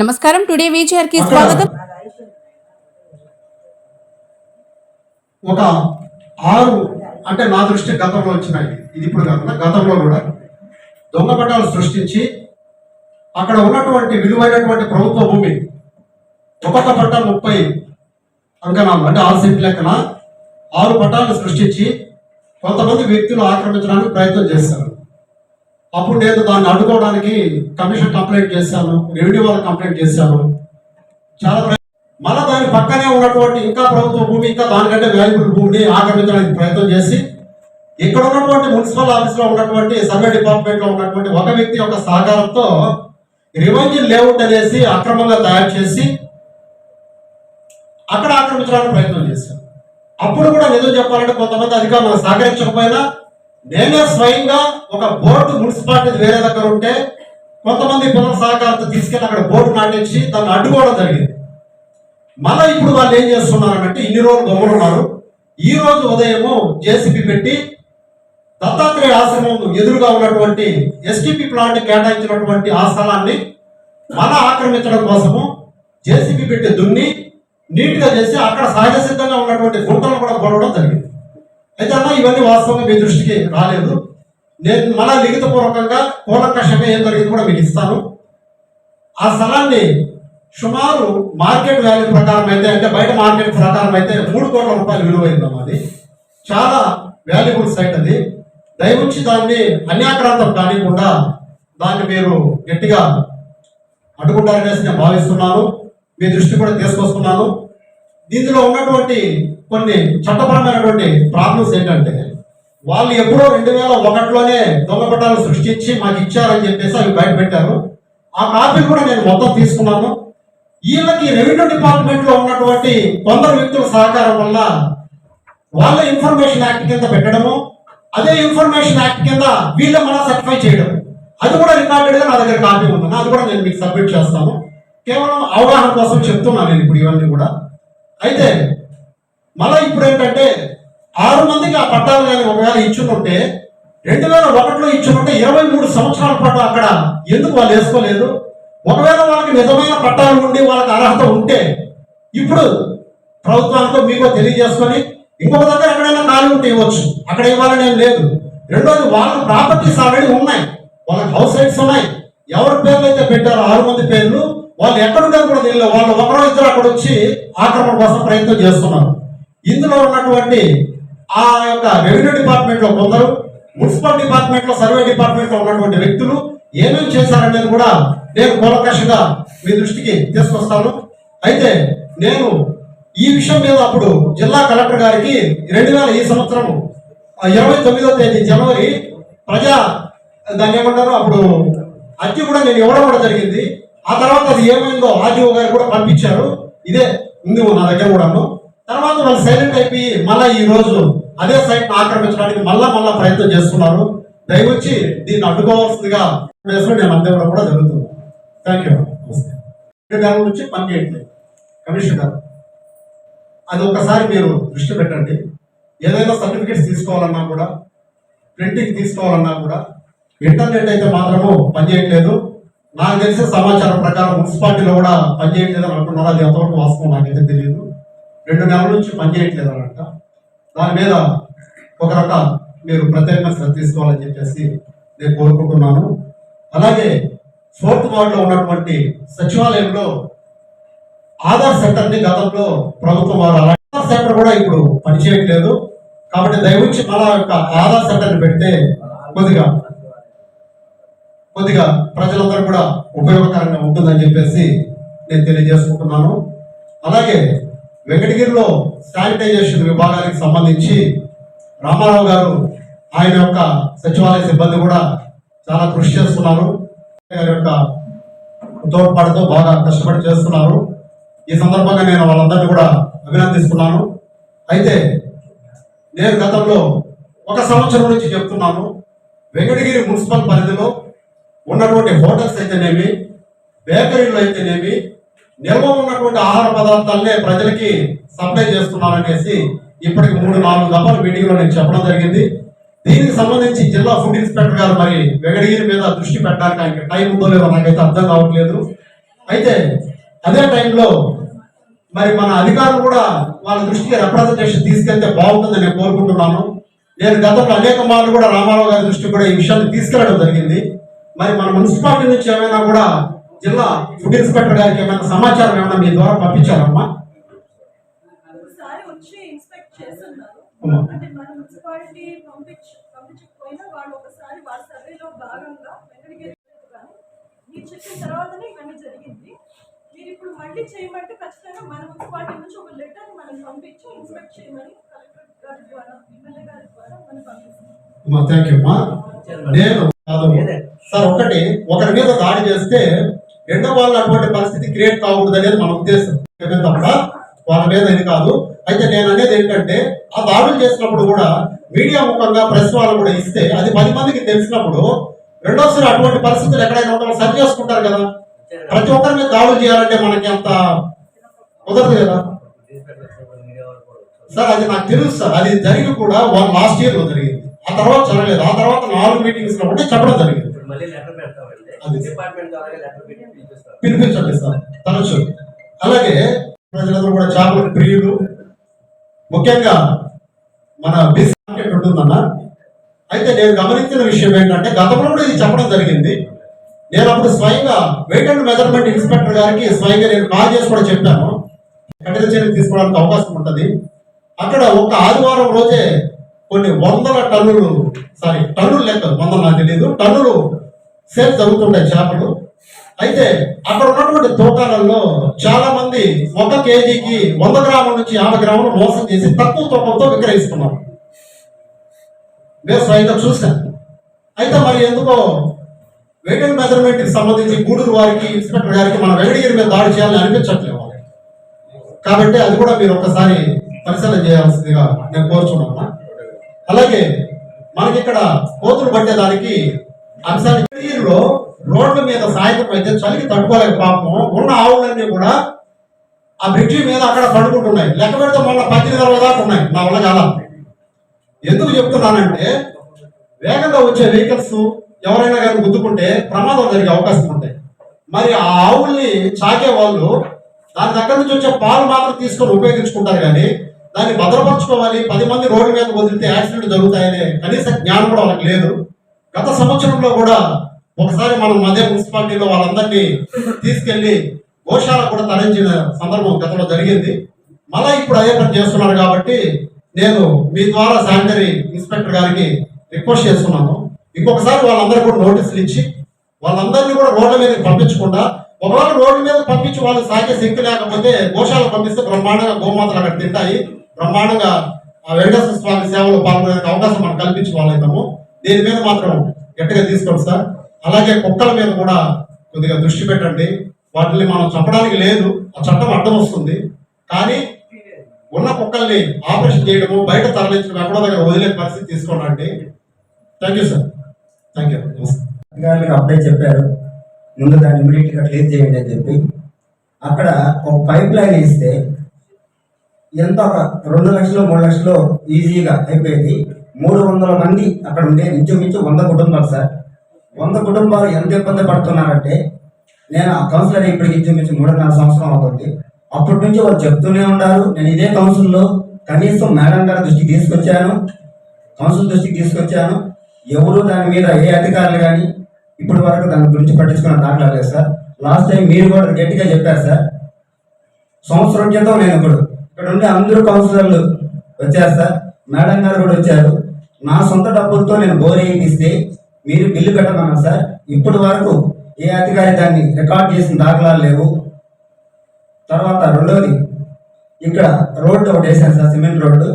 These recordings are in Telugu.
నమస్కారం. టుడే వీచర్ కి స్వాగతం. ఒక 6 అంటే నా దృష్టి గతంలో వచ్చినాయి, ఇది ఇప్పుడు కాకుండా గతంలో కూడా దొంగ పట్టాలు సృష్టించి అక్కడ ఉన్నటువంటి విలువైనటువంటి ప్రభుత్వ భూమి ఒక్కొక్క పట్ట 30 అంకణాలు అంటే 6 సెంట్ లెక్కన 6 పట్టాలను సృష్టించి కొంతమంది వ్యక్తులు ఆక్రమించడానికి ప్రయత్నం చేశారు. అప్పుడు నేను దాన్ని అడ్డుకోవడానికి కమిషన్ కంప్లైంట్ చేశాను, రెవెన్యూ వాళ్ళకి కంప్లైంట్ చేశాను. చాలా మళ్ళీ దాని పక్కనే ఉన్నటువంటి ఇంకా ప్రభుత్వ భూమి, ఇంకా దానికంటే వాల్యుబుల్ భూమిని ఆక్రమించడానికి ప్రయత్నం చేసి ఇక్కడ ఉన్నటువంటి మున్సిపల్ ఆఫీస్ లో ఉన్నటువంటి సర్వే డిపార్ట్మెంట్ లో ఉన్నటువంటి ఒక వ్యక్తి యొక్క సహకారంతో రెవెన్యూ లేఅవుట్ అనేసి అక్రమంగా తయారు చేసి అక్కడ ఆక్రమించడానికి ప్రయత్నం చేశారు. అప్పుడు కూడా నిజం చెప్పాలంటే కొంతమంది అధికారులు సహకరించకపోయినా నేనే స్వయంగా ఒక బోర్డు మున్సిపాలిటీ వేరే దగ్గర ఉంటే కొంతమంది పిల్లల సహకారంతో తీసుకెళ్ళి అక్కడ బోర్డు నాటించి దాన్ని అడ్డుకోవడం జరిగింది. మళ్ళీ ఇప్పుడు వాళ్ళు ఏం చేస్తున్నారంటే ఇన్ని రోజులు గమ్మునున్నారు. ఈ రోజు ఉదయము జేసీబీ పెట్టి దత్తాత్రేయ ఆశ్రమం ఎదురుగా ఉన్నటువంటి ఎస్టీపీ ప్లాంట్ కేటాయించినటువంటి ఆ స్థలాన్ని మళ్ళా ఆక్రమించడం కోసము జేసీబీ పెట్టి దున్ని నీట్గా చేసి అక్కడ సహజ సిద్ధంగా ఉన్నటువంటి గుంటలు కూడా కొడవడం జరిగింది. అయితే అన్న ఇవన్నీ వాస్తవంగా మీ దృష్టికి రాలేదు. నేను మళ్ళా లిఖితపూర్వకంగా కూలంకషంగా ఏం జరిగింది కూడా మీకు ఇస్తాను. ఆ స్థలాన్ని సుమారు మార్కెట్ వాల్యూ ప్రకారం అయితే, అంటే బయట మార్కెట్ ప్రకారం అయితే 3 కోట్ల రూపాయలు విలువైందమ్మా. అది చాలా వాల్యుబుల్ సైట్. అది దయవుంచి దాన్ని అన్యాక్రాంతం కానికుండా దాన్ని మీరు గట్టిగా అడ్డుకుంటారనేసి నేను భావిస్తున్నాను. మీ దృష్టి కూడా తీసుకొస్తున్నాను. దీనిలో ఉన్నటువంటి కొన్ని చట్టపరమైనటువంటి ప్రాబ్లమ్స్ ఏంటంటే వాళ్ళు ఎప్పుడో 2001లోనే దొంగ పట్టాలు సృష్టించి మాకు ఇచ్చారని చెప్పేసి అవి బయట పెట్టారు. ఆ కాపీలు కూడా నేను మొత్తం తీసుకున్నాను. వీళ్ళకి రెవెన్యూ డిపార్ట్మెంట్ లో ఉన్నటువంటి కొందరు వ్యక్తుల సహకారం వల్ల వాళ్ళ ఇన్ఫర్మేషన్ యాక్ట్ కింద పెట్టడము, అదే ఇన్ఫర్మేషన్ యాక్ట్ కింద వీళ్ళ మన సర్టిఫై చేయడం, అది కూడా రికార్డెడ్ గా నా దగ్గర కాపీ ఉంది. అది కూడా నేను మీకు సబ్మిట్ చేస్తాను. కేవలం అవగాహన కోసం చెప్తున్నాను నేను ఇప్పుడు ఇవన్నీ కూడా. అయితే మళ్ళీ ఇప్పుడు ఏంటంటే 6 మందికి ఆ పట్టాలు కానీ ఒకవేళ ఇచ్చుకుంటే 2001లో ఇచ్చుకుంటే 23 సంవత్సరాల పాటు అక్కడ ఎందుకు వాళ్ళు వేసుకోలేదు? ఒకవేళ వాళ్ళకి నిజమైన పట్టాలు ఉండి వాళ్ళకి అర్హత ఉంటే ఇప్పుడు ప్రభుత్వానికో మీకో తెలియజేసుకొని ఇంకొక దగ్గర ఎక్కడైనా ఖాళీ ఉంటే ఇవ్వచ్చు, అక్కడ ఇవ్వాలని ఏం లేదు. రెండోది వాళ్ళకి ప్రాపర్టీస్ ఆల్రెడీ ఉన్నాయి, వాళ్ళకి హౌస్ సైట్స్ ఉన్నాయి. ఎవరి పేర్లు అయితే పెట్టారో 6 మంది పేర్లు వాళ్ళు ఎక్కడుంటారు కూడా తెలియదు. వాళ్ళు ఒకరో ఇద్దరు అక్కడ వచ్చి ఆక్రమణ కోసం ప్రయత్నం చేస్తున్నారు. ఇందులో ఉన్నటువంటి ఆ యొక్క రెవెన్యూ డిపార్ట్మెంట్ లో కొందరు, మున్సిపల్ డిపార్ట్మెంట్ లో సర్వే డిపార్ట్మెంట్ లో ఉన్నటువంటి వ్యక్తులు ఏమేమి చేశారనేది కూడా నేను కూలంకషంగా మీ దృష్టికి తీసుకొస్తాను. అయితే నేను ఈ విషయం మీద అప్పుడు జిల్లా కలెక్టర్ గారికి ఈ సంవత్సరం 29వ తేదీ జనవరి దాన్ని ఏమంటారు అప్పుడు అర్జీ కూడా నేను ఇవ్వడం కూడా జరిగింది. ఆ తర్వాత అది ఏమైందో ఆర్డీఓ గారు కూడా పంపించారు. ఇదే ఉంది నా దగ్గర కూడాను. తర్వాత వాళ్ళు సైలెంట్ అయిపోయి మళ్ళీ ఈ రోజు అదే సైట్ ఆక్రమించడానికి మళ్ళా ప్రయత్నం చేస్తున్నారు. దయవచ్చి దీన్ని అడ్డుకోవాల్సిందిగా నేను అందివ్వడం కూడా జరుగుతుంది. Thank you. దాని నుంచి పనిచేయట్లేదు కమిషనర్ గారు, అది ఒకసారి మీరు దృష్టి పెట్టండి. ఏదైనా సర్టిఫికేట్స్ తీసుకోవాలన్నా కూడా, ప్రింటింగ్ తీసుకోవాలన్నా కూడా ఇంటర్నెట్ అయితే మాత్రము పనిచేయట్లేదు. నాకు తెలిసిన సమాచారం ప్రకారం మున్సిపాలిటీలో కూడా పనిచేయట్లేదు అని అంటున్నారు. అది ఎంతవరకు వాస్తవం నాకైతే తెలియదు. 2 నెలల నుంచి పనిచేయట్లేదు అన్నట్ట. దాని మీద ఒక రకం మీరు ప్రత్యేకంగా శ్రద్ధ తీసుకోవాలని చెప్పేసి నేను కోరుకుంటున్నాను. అలాగే 4th వార్డులో ఉన్నటువంటి సచివాలయంలో ఆధార్ సెంటర్ని గతంలో ప్రభుత్వం వారు ఆధార్ సెంటర్ కూడా ఇప్పుడు పనిచేయట్లేదు. కాబట్టి దయవుంచి మళ్ళా యొక్క ఆధార్ సెంటర్ని పెడితే కొద్దిగా ప్రజలందరూ కూడా ఉపయోగకరంగా ఉంటుందని చెప్పేసి నేను తెలియజేసుకుంటున్నాను. అలాగే వెంకటగిరిలో శానిటైజేషన్ విభాగానికి సంబంధించి రామారావు గారు ఆయన యొక్క సచివాలయ సిబ్బంది కూడా చాలా కృషి చేస్తున్నారు. గారి యొక్క తోడ్పాటుతో బాగా కష్టపడి చేస్తున్నారు. ఈ సందర్భంగా నేను వాళ్ళందరినీ కూడా అభినందిస్తున్నాను. అయితే నేను గతంలో 1 సంవత్సరం నుంచి చెప్తున్నాను, వెంకటగిరి మున్సిపల్ పరిధిలో ఉన్నటువంటి హోటల్స్ అయితేనేమి, బేకరీలు అయితేనేమి నిల్వ ఉన్నటువంటి ఆహార పదార్థాలనే ప్రజలకి సప్లై చేస్తున్నారనేసి ఇప్పటికి 3-4 దఫాలు మీటింగ్ లో నేను చెప్పడం జరిగింది. దీనికి సంబంధించి జిల్లా ఫుడ్ ఇన్స్పెక్టర్ గారు మరి వెంకటగిరి మీద దృష్టి పెట్టడానికి ఆయనకి టైం ఉందో లేదో నాకైతే అర్థం కావట్లేదు. అయితే అదే టైంలో మరి మన అధికారులు కూడా వాళ్ళ దృష్టికి రిప్రజెంటేషన్ తీసుకెళ్తే బాగుంటుందని నేను కోరుకుంటున్నాను. నేను గతంలో అనేక మార్లు కూడా రామారావు గారి దృష్టికి కూడా ఈ విషయాన్ని తీసుకెళ్లడం జరిగింది. మరి మన మున్సిపాలిటీ నుంచి ఏమైనా కూడా జిల్లా ఫుడ్ ఇన్స్పెక్టర్ గారికి ఏమైనా సమాచారం ఏమైనా మీ ద్వారా పంపించారమ్మా? ఒకసారి వచ్చి ఇన్స్పెక్ట్ చేస్తున్నారు. అంటే మన మున్సిపాలిటీ పంపించకపోయినా వాళ్ళు ఒకసారి వాళ్ళ సర్వేలో భాగంగా వెంకటగిరి కానీ మీరు చెప్పిన తర్వాతనే ఇవన్నీ జరిగింది. మీరు ఇప్పుడు మళ్ళీ చేయమంటే ఖచ్చితంగా మన మున్సిపాలిటీ నుంచి ఒక లెటర్ మనం పంపించి ఇన్స్పెక్ట్ చేయమని కలెక్టర్ గారి ద్వారా ఎమ్మెల్యే గారి ద్వారా మనం పంపిస్తాం. థ్యాంక్ యూ అమ్మా. నేను కాదు సార్, ఒకటి ఒకరి మీద దాడి చేస్తే రెండో వాళ్ళు అటువంటి పరిస్థితి క్రియేట్ కాకూడదు అనేది మన ఉద్దేశం తప్ప వాళ్ళ మీద ఇది కాదు. అయితే నేను అనేది ఏంటంటే ఆ దాడులు చేసినప్పుడు కూడా మీడియా ముఖంగా ప్రెస్ వాళ్ళు కూడా ఇస్తే అది 10 మందికి తెలిసినప్పుడు రెండోసారి అటువంటి పరిస్థితులు ఎక్కడైనా ఉంటే సరి చేసుకుంటారు కదా. ప్రతి ఒక్కరి మీద దాడులు చేయాలంటే మనకి అంత కుదరదు కదా సార్. అది నాకు తెలుసు సార్, అది జరిగి కూడా లాస్ట్ ఇయర్ లో జరిగింది. ఆ తర్వాత జరగలేదు. ఆ తర్వాత 4 మీటింగ్స్ లో ఉంటే చెప్పడం జరిగింది. పిలిపించండి సార్ తరచు. అలాగే ప్రజలందరూ కూడా చేపల ప్రియులు, ముఖ్యంగా మన బిస్ మార్కెట్ ఉంటుందన్న. అయితే నేను గమనించిన విషయం ఏంటంటే గతంలో కూడా ఇది చెప్పడం జరిగింది. నేను అప్పుడు స్వయంగా వెయిట్ అండ్ మెజర్మెంట్ ఇన్స్పెక్టర్ గారికి స్వయంగా నేను కాల్ చేసి కూడా చెప్పాను, కఠిన చర్యలు తీసుకోవడానికి అవకాశం ఉంటుంది. అక్కడ ఒక ఆదివారం రోజే కొన్ని వందల టన్నులు లెక్క 100 నాకు తెలియదు టన్నులు సేల్ జరుగుతుంటాయి చేపలు. అయితే అక్కడ ఉన్నటువంటి తూకాలలో చాలా మంది 1 కేజీకి 100 గ్రాముల నుంచి 50 గ్రాములు మోసం చేసి తక్కువ తూకంతో విక్రయిస్తున్నారు. నేను స్వయంగా చూశాను. అయితే మరి ఎందుకో వెయిట్ అండ్ మెజర్మెంట్ కి సంబంధించి గూడూరు వారికి ఇన్స్పెక్టర్ గారికి మన వెంకటగిరి మీద దాడి చేయాలని అనిపించట్లేదు వాళ్ళకి. కాబట్టి అది కూడా మీరు ఒకసారి పరిశీలన చేయాల్సిందిగా నేను కోరుచున్నాను. అలాగే మనకి ఇక్కడ కోతులు పట్టేదానికి అంశాన్ని రోడ్ల మీద సాయంత్రం అయితే చలికి తట్టుకోలేక పాపం ఉన్న ఆవులన్నీ కూడా ఆ బ్రిడ్జి మీద అక్కడ పడుకుంటున్నాయి. లెక్క పెడితే మొన్న 18 దాకా ఉన్నాయి. నా వల్ల కాల. ఎందుకు చెప్తున్నానంటే వేగంగా వచ్చే వెహికల్స్ ఎవరైనా కానీ గుద్దుకుంటే ప్రమాదం జరిగే అవకాశం ఉంటాయి. మరి ఆ ఆవుల్ని చాకే వాళ్ళు దాని దగ్గర నుంచి వచ్చే పాలు మాత్రం తీసుకొని ఉపయోగించుకుంటారు, కానీ దాన్ని భద్రపరచుకోవాలి. 10 మంది రోడ్డు మీద వదిలితే యాక్సిడెంట్ జరుగుతాయనే కనీస జ్ఞానం కూడా వాళ్ళకి లేదు. గత సంవత్సరంలో కూడా ఒకసారి మనం అదే మున్సిపాలిటీలో వాళ్ళందరినీ తీసుకెళ్లి గోశాల కూడా తరలించిన సందర్భం గతంలో జరిగింది. మళ్ళా ఇప్పుడు అదే పని చేస్తున్నారు. కాబట్టి నేను మీ ద్వారా శానిటరీ ఇన్స్పెక్టర్ గారికి రిక్వెస్ట్ చేస్తున్నాను, ఇంకొకసారి వాళ్ళందరూ కూడా నోటీసులు ఇచ్చి వాళ్ళందరినీ కూడా రోడ్ల మీద పంపించకుండా, ఒకవేళ రోడ్ల మీద పంపించి వాళ్ళు సాగే శక్తి లేకపోతే గోశాల పంపిస్తే బ్రహ్మాండంగా గోమాతలు అక్కడ తింటాయి, బ్రహ్మాండంగా ఆ వెంకటేశ్వర స్వామి సేవలో పాల్గొనే అవకాశం మనం కల్పించే వాళ్ళైతాము. దీని మీద మాత్రం గట్టిగా తీసుకోండి సార్. అలాగే కుక్కల మీద కూడా కొద్దిగా దృష్టి పెట్టండి. వాటిని మనం చంపడానికి లేదు, ఆ చట్టం అడ్డం వస్తుంది. కానీ ఉన్న కుక్కల్ని ఆపరేషన్ చేయడము, బయట తరలించడం, ఎక్కడో దగ్గర వదిలే పరిస్థితి తీసుకోండి. Thank you sir. Thank you. అధికారులకు అప్పుడే చెప్పారు, ముందు దాన్ని ఇమీడియట్ గా క్లియర్ చేయండి అని చెప్పి. అక్కడ ఒక పైప్ లైన్ ఇస్తే ఎంత ఒక 2 లక్షలు 3 లక్షలు ఈజీగా అయిపోయేది. 300 మంది అక్కడ ఉండే ఇంచుమించు 100 కుటుంబాలు సార్. 100 కుటుంబాలు ఎంత ఇబ్బంది పడుతున్నారంటే, నేను ఆ కౌన్సిలర్ ఇప్పటికి ఇంచుమించు 3.5 సంవత్సరం అవుతుంది. అప్పటి నుంచి వాళ్ళు చెప్తూనే ఉన్నారు. నేను ఇదే కౌన్సిల్లో కనీసం మేడం గారి దృష్టికి తీసుకొచ్చాను, కౌన్సిల్ దృష్టికి తీసుకొచ్చాను. ఎవరు దాని మీద ఏ అధికారులు కానీ ఇప్పటి వరకు దాని గురించి పట్టించుకున్న దాఖలా లేదు సార్. లాస్ట్ టైం మీరు కూడా గట్టిగా చెప్పారు సార్. సంవత్సరం క్రితం నేను ఇక్కడ ఉండే అందరూ కౌన్సిలర్లు వచ్చారు సార్, మేడం గారు కూడా వచ్చారు. నా సొంత డబ్బులతో నేను బోర్ వేయిస్తే మీరు బిల్లు పెట్టమన్నారు సార్. ఇప్పటి వరకు ఏ అధికారి దాన్ని రికార్డ్ చేసిన దాఖలాలు లేవు. తర్వాత రెండోది, ఇక్కడ రోడ్డు ఒకటి వేశారు సార్, సిమెంట్ రోడ్డు.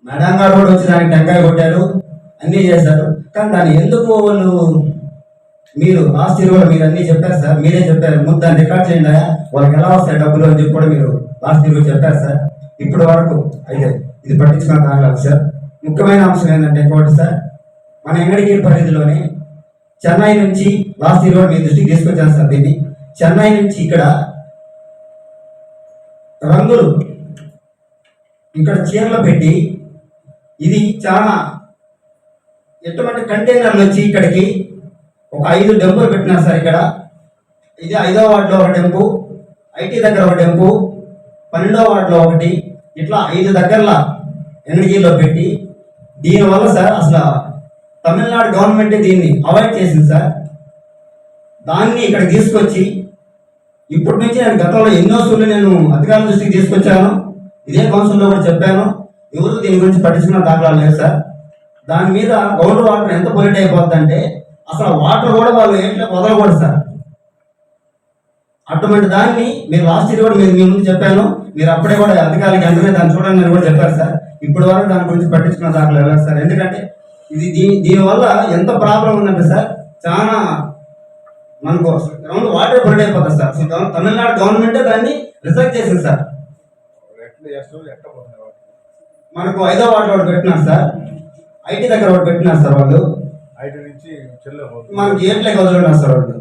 మేడం గారు కూడా వచ్చి దానికి టెంకాయ కొట్టారు, అన్నీ చేశారు. కానీ దాన్ని ఎందుకు వాళ్ళు మీరు లాస్ట్ ఇయర్ కూడా మీరు అన్నీ చెప్పారు సార్, మీరే చెప్పారు ముందు దాన్ని రికార్డ్ చేయండి, వాళ్ళకి ఎలా వస్తాయి డబ్బులు అని చెప్పి కూడా మీరు లాస్ట్ ఇయర్ చెప్పారు సార్. ఇప్పటి వరకు అయితే ఇది పట్టించుకున్న దాఖలాలు సార్. ముఖ్యమైన అంశం ఏంటంటే ఇంకోటి సార్, మన వెంకటగిరి పరిధిలోనే చెన్నై నుంచి లాస్ట్ ఇయర్ కూడా మీ దృష్టికి తీసుకొచ్చాను సార్. దీన్ని చెన్నై నుంచి ఇక్కడ రంగులు ఇక్కడ చీరలు పెట్టి, ఇది చాలా ఎటువంటి కంటైనర్లు వచ్చి ఇక్కడికి ఒక 5 డెంపులు పెట్టినారు సార్. ఇక్కడ ఇది 5వ వార్డులో ఒక డెంపు, ఐటీ దగ్గర ఒక టెంపు, 12వ వార్డులో ఒకటి, ఇట్లా 5 దగ్గరల ఎన్నికల్లో పెట్టి దీనివల్ల సార్ అసలు తమిళనాడు గవర్నమెంట్ దీన్ని అవాయిడ్ చేసింది సార్. దాన్ని ఇక్కడ తీసుకొచ్చి ఇప్పటి నుంచి నేను గతంలో ఎన్నో సార్లు నేను అధికారుల దృష్టికి తీసుకొచ్చాను, ఇదే కౌన్సిల్లో కూడా చెప్పాను. ఎవరు దీని గురించి పట్టించుకున్న దాఖలాలు లేదు సార్. దాని మీద గ్రౌండ్ వాటర్ ఎంత పొల్యూట్ అయిపోద్దంటే అసలు వాటర్ కూడా వాళ్ళు ఏంటో వదలకూడదు సార్. అటువంటి దాన్ని మీరు లాస్ట్ ఇయర్ కూడా మీరు మీ ముందు చెప్పాను, మీరు అప్పుడే కూడా అధికారులకి వెంటనే దాన్ని చూడండి అని కూడా చెప్పారు సార్. ఇప్పటి వరకు దాని గురించి పట్టించుకున్న దాఖలు వెళ్ళారు సార్. ఎందుకంటే దీనివల్ల ఎంత ప్రాబ్లం ఉందంటే సార్, చాలా మనకు గ్రౌండ్ వాటర్ పొల్యూట్ అయిపోతుంది సార్. అసలు తమిళనాడు గవర్నమెంటే దాన్ని రిజెక్ట్ చేసింది సార్. మనకు 5వ వార్డులో ఒకటి పెట్టినారు సార్, ఐటీ దగ్గర ఒకటి పెట్టినారు సార్. వాళ్ళు మనకి ఏట్లకి వదులున్నారు సార్, వాళ్ళు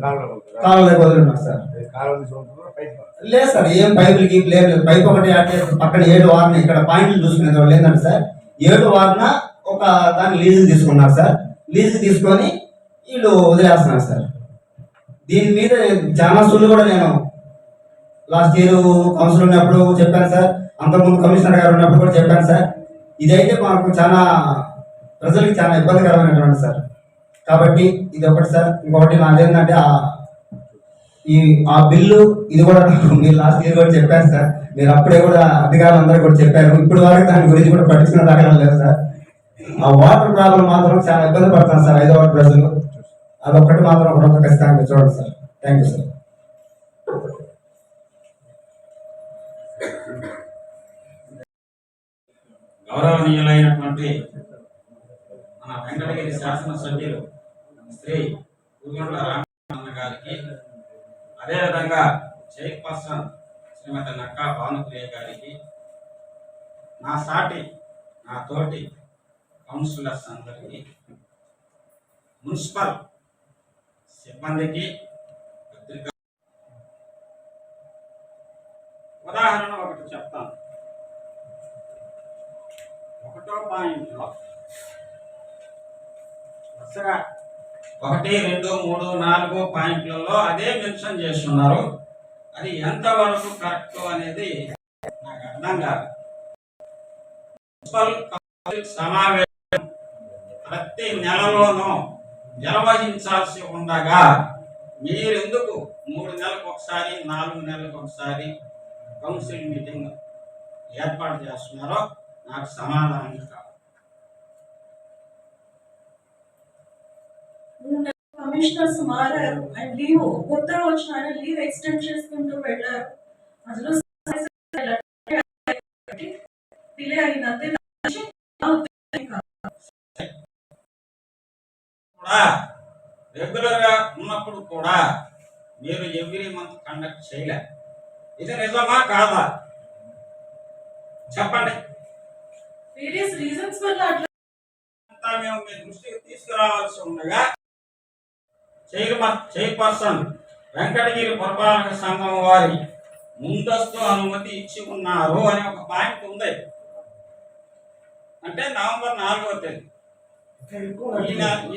కాలువలోకి వదులున్నారు సార్. లేదు సార్, ఏం పైపులకి లేదు. పైప్ ఒకటి పక్కన 7 వారిన ఇక్కడ పాయింట్లు చూసుకునేది వాళ్ళు ఏంటంటే సార్, 7 వారిన ఒక దాన్ని లీజు తీసుకున్నారు సార్. లీజు తీసుకొని వీళ్ళు వదిలేస్తున్నారు సార్. దీని మీద చాలా సూళ్ళు కూడా నేను లాస్ట్ ఇయర్ కౌన్సిల్ ఉన్నప్పుడు చెప్పాను సార్, అంతకుముందు కమిషనర్ గారు ఉన్నప్పుడు కూడా చెప్పాను సార్. ఇదైతే మాకు చాలా ప్రజలకి చాలా ఇబ్బందికరమైనటువంటి సార్. కాబట్టి ఇది ఒకటి సార్. ఇంకొకటి నాదేంటంటే ఆ బిల్లు ఇది కూడా మీరు లాస్ట్ ఇయర్ కూడా చెప్పారు సార్. మీరు అప్పుడే కూడా అధికారులు అందరూ కూడా చెప్పారు. ఇప్పుడు వరకు దాని గురించి కూడా పట్టించుకున్న దాఖలా లేదు సార్. ఆ వాటర్ ప్రాబ్లం మాత్రం చాలా ఇబ్బంది పడతాను సార్ 5వ వార్డు ప్రజలు. అదొక్కటి మాత్రం ఒక ఖచ్చితంగా చూడండి సార్. Thank you sir. గౌరవనీయులైనటువంటి మన వెంకటగిరి శాసనసభ్యులు శ్రీ పూగొండ్ల రామకృష్ణ గారికి, అదేవిధంగా చైర్పర్సన్ శ్రీమతి నక్కా భానుప్రియ గారికి, నా తోటి కౌన్సిలర్స్ అందరికీ, మున్సిపల్ సిబ్బందికి, పత్రికా ఉదాహరణ ఒకటి చెప్తాను. 1వ పాయింట్లో వరుసగా 1, 2, 3, 4 పాయింట్లలో అదే మెన్షన్ చేస్తున్నారు. అది ఎంతవరకు కరెక్ట్ అనేది నాకు అర్థం కాదు. మున్సిపల్ కౌన్సిల్ సమావేశం ప్రతి నెలలోనూ నిర్వహించాల్సి ఉండగా మీరెందుకు 3 నెలలకు ఒకసారి 4 నెలలకు ఒకసారి కౌన్సిల్ మీటింగ్ ఏర్పాటు చేస్తున్నారో నాకు సమాధానం కావాలి. కమిషనర్స్ మారారు అండ్ లీవ్ కొత్తగా వచ్చిన ఆయన లీవ్ ఎక్స్టెండ్ చేసుకుంటూ వెళ్ళారు. అందులో డిలే అయిందంతే. కూడా రెగ్యులర్ గా ఉన్నప్పుడు కూడా మీరు ఎవ్రీ మంత్ కండక్ట్ చేయలే. ఇది నిజమా కాదా చెప్పండి. వేరియస్ రీజన్స్ వల్ల అట్లా మేము మీ దృష్టికి తీసుకురావాల్సి ఉండగా చైర్పర్సన్ వెంకటగిరి పురపాలక సంఘం వారి ముందస్తు అనుమతి ఇచ్చి ఉన్నారు అనే ఒక పాయింట్ ఉంది. అంటే నవంబర్ 4వ తేదీ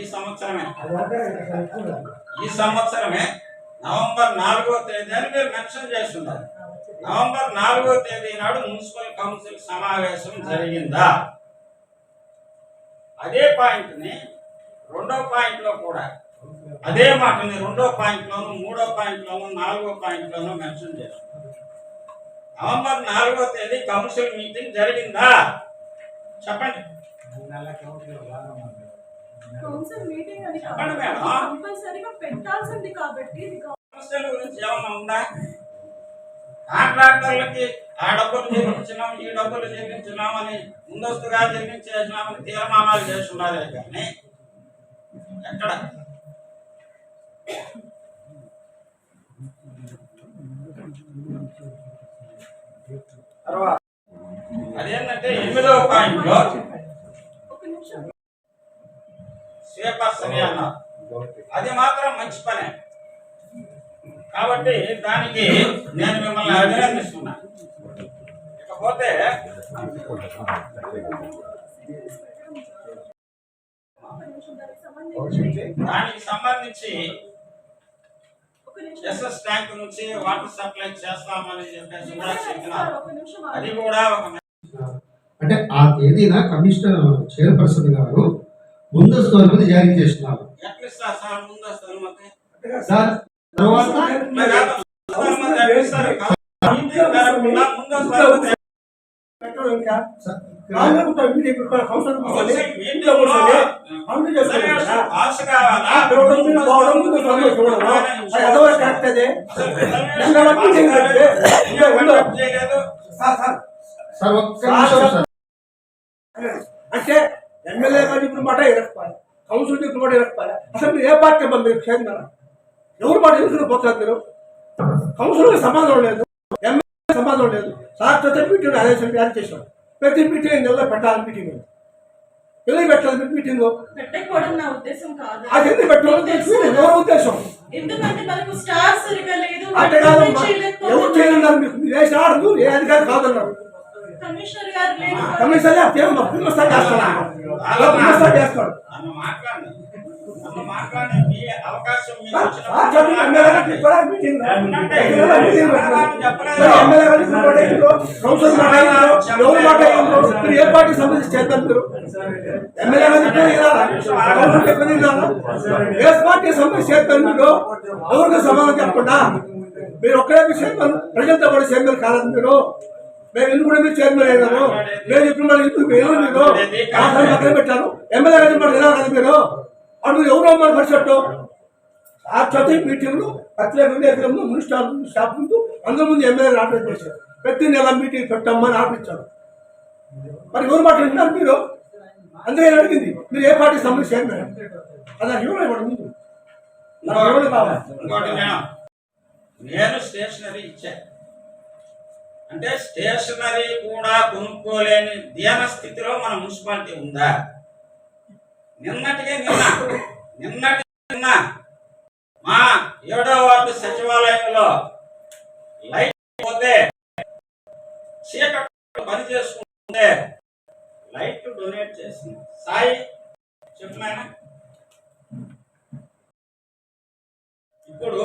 ఈ సంవత్సరమే నవంబర్ 4వ తేదీ అని మీరు మెన్షన్ చేస్తున్నారు. నవంబర్ 4వ తేదీ నాడు మున్సిపల్ కౌన్సిల్ సమావేశం జరిగిందా? అదే పాయింట్ ని 2వ పాయింట్ లో కూడా అదే మాటని 2వ పాయింట్ లోను 3వ పాయింట్ లోను 4వ పాయింట్ లోను మెన్షన్ చేస్తున్నారు. నవంబర్ 4వ తేదీ కౌన్సిల్ మీటింగ్ జరిగిందా చెప్పండి. కౌన్సిల్ మీటింగ్ అని చెప్పండి మేడం. కంపల్సరీగా పెట్టాల్సింది కాబట్టి సమస్యల గురించి ఏమన్నా ఉందా? కాంట్రాక్టర్లకి ఆ డబ్బులు చెల్లించినాం ఈ డబ్బులు చెల్లించినాం అని ముందస్తుగా చెల్లించేసినామని తీర్మానాలు చేస్తున్నారే కానీ ఎక్కడ తర్వాత అదేంటంటే 8వ పాయింట్ లో ఒక నిమిషం స్వీపర్సన్ అన్నారు. అది మాత్రం మంచి పనే కాబట్టి దానికి నేను మిమ్మల్ని అభినందిస్తున్నా. ఇకపోతే దానికి సంబంధించి ఒక నిమిషం ఎస్ఎస్ ట్యాంక్ నుంచి వాటర్ సప్లై చేస్తామని చెప్పేసి కూడా చెప్పినారు. ఒక నిమిషం అది కూడా ఒక అంటే ఆ తేదీన కమిషనర్ చైర్పర్సన్ గారు ముందస్తు అనుమతి జారీ చేస్తున్నారు ఎట్లా ఇస్తారు సార్ ముందస్తు అనుమతి? సార్. తర్వాత ఇట్లా కాదు, ముందస్తు అనుమతి ఎట్లా ఇస్తారు? మీటింగ్ జరగకుండా ముందస్తు అనుమతి భాష కావాలా? చేయలేదు. సార్ ఒక్క నిమిషం సార్. అంటే ఎమ్మెల్యే గారు ఇప్పుడు మాట ఇరక్పాలి, కౌన్సిల్ ఇప్పుడు మాట ఇరక్పాలి. అసలు మీరు ఏ పార్టీ అమ్మా మీరు చేస్తున్నారు? ఎవరు మాట ఎదుర్కొని పోతారు మీరు? కౌన్సిల్ సమాధానం లేదు, ఎమ్మెల్యే సమాధానం లేదు. సార్ ప్రతి మీటింగ్ ఆదేశం యాడ్ చేశారు. ప్రతి మీటింగ్ నెలలో పెట్టాలి మీటింగ్. ఎందుకు పెట్టాలి మీరు మీటింగ్? పెట్టకపోవడం నా ఉద్దేశం కాదు. అది ఎందుకు పెట్టాలని తెలుసు ఎవరి ఉద్దేశం? ఎందుకంటే మనకు స్టార్ సరిగా లేదు. అంటే కాదు ఎవరు చేయన్నారు? మీకు మీరు వేసి ఆడదు ఏ అధికారి కాదన్నారు. కమిషనర్ గారు లేదు. కమిషన్ చేస్తాడు. నన్ను మాట్లాడి మీ అవకాశం మీకు ఏ పార్టీ సంబంధించి చేద్దాం మీరు? ఎమ్మెల్యే ఏ పార్టీ సంబంధించి చేద్దాం మీరు? ఎవరికి సమాధానం చెప్పకుండా మీరు ఒక్కడే చైర్మన్, ప్రజలతో కూడా చైర్మన్ కాలేదు మీరు. మేము ఎందుకు కూడా మీరు చైర్మన్ అయినారు. నేను ఇప్పుడు ఎందుకు మీరు పక్కన పెట్టారు. ఎమ్మెల్యే కదా మరి ఎలా కదా మీరు? అటు ఎవరో మన పరిషత్తు ఆ చదువు మీటింగ్లు ప్రత్యేక విలేకరులు మున్సిపల్ స్టాఫ్ ముందు అందరి ముందు ఎమ్మెల్యే ఆర్డర్ చేశారు. ప్రతి నెల మీటింగ్ పెట్టమ్మని ఆర్డర్ ఇచ్చారు. మరి ఎవరు మాట్లాడుతున్నారు మీరు? అందుకే అడిగింది మీరు ఏ పార్టీ సంబంధించి చైర్మన్ అలా ఇవ్వలేదు ముందు ఇంకోటి నేను స్టేషనరీ ఇచ్చాను అంటే స్టేషనరీ కూడా కొనుక్కోలేని దీన స్థితిలో మన మున్సిపాలిటీ ఉందా? నిన్నటి నిన్న మా 7వ వార్డు సచివాలయంలో లైట్ పోతే చీకటి పని చేసుకుంటే లైట్ డొనేట్ చేసింది సాయి చెప్పినాయన. ఇప్పుడు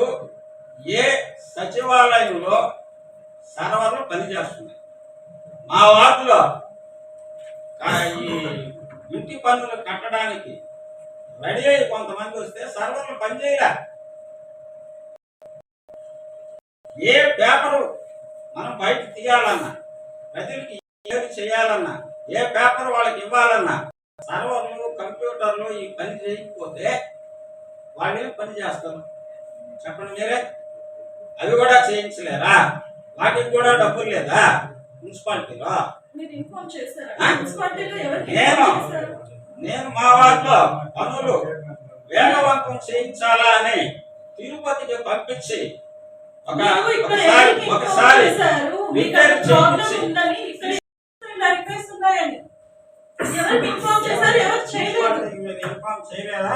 ఏ సచివాలయంలో సర్వర్లు పనిచేస్తున్నాయి? మా వార్డులో ఈ ఇంటి పన్నులు కట్టడానికి రెడీ అయ్యి కొంతమంది వస్తే సర్వర్లు పనిచేయలే. ఏ పేపరు మనం బయట తీయాలన్నా, ప్రజలకి ఏది చేయాలన్నా, ఏ పేపర్ వాళ్ళకి ఇవ్వాలన్నా సర్వర్లు కంప్యూటర్లు ఈ పని చేయకపోతే వాళ్ళు ఏం పని చేస్తారు చెప్పండి మీరే? అవి కూడా చేయించలేరా? వాటికి కూడా డబ్బులు లేదా మున్సిపాలిటీలో? మీరు ఇన్ఫార్మ్ చేశారా? మున్సిపాలిటీలో ఎవరికి నేను మా వార్డులో పనులు వేగవంతం చేయించాలా అని తిరుపతికి పంపించి ఒకసారి రిపేర్ చేయించి ఇన్ఫార్మ్ చేయలేదా?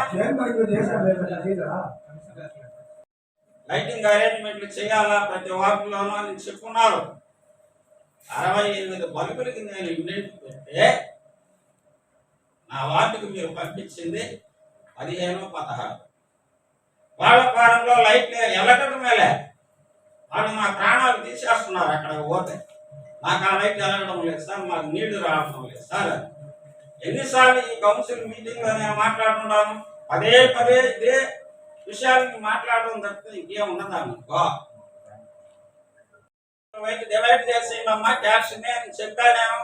లైటింగ్ అరేంజ్మెంట్లు చేయాలా ప్రతి వార్డులోనూ అని చెప్పున్నారు. 68 బల్బులకి నేను యూనిట్ పెడితే నా వార్డుకు మీరు పంపించింది 15-16. వాళ్ళ ఫారంలో లైట్ ఎలగడం మేలే వాళ్ళు నా ప్రాణాలు తీసేస్తున్నారు. అక్కడ పోతే నాకు ఆ లైట్ ఎలగడం లేదు సార్, మాకు నీళ్లు రావడం లేదు సార్. ఎన్నిసార్లు ఈ కౌన్సిల్ మీటింగ్లో నేను మాట్లాడుతున్నాను, పదే ఇదే విషయాన్ని మాట్లాడడం తప్పితే ఇంకేమున్నదా అనుకో. డివైడ్ చేసేయమ్మా క్యాష్ అని చెప్పాను.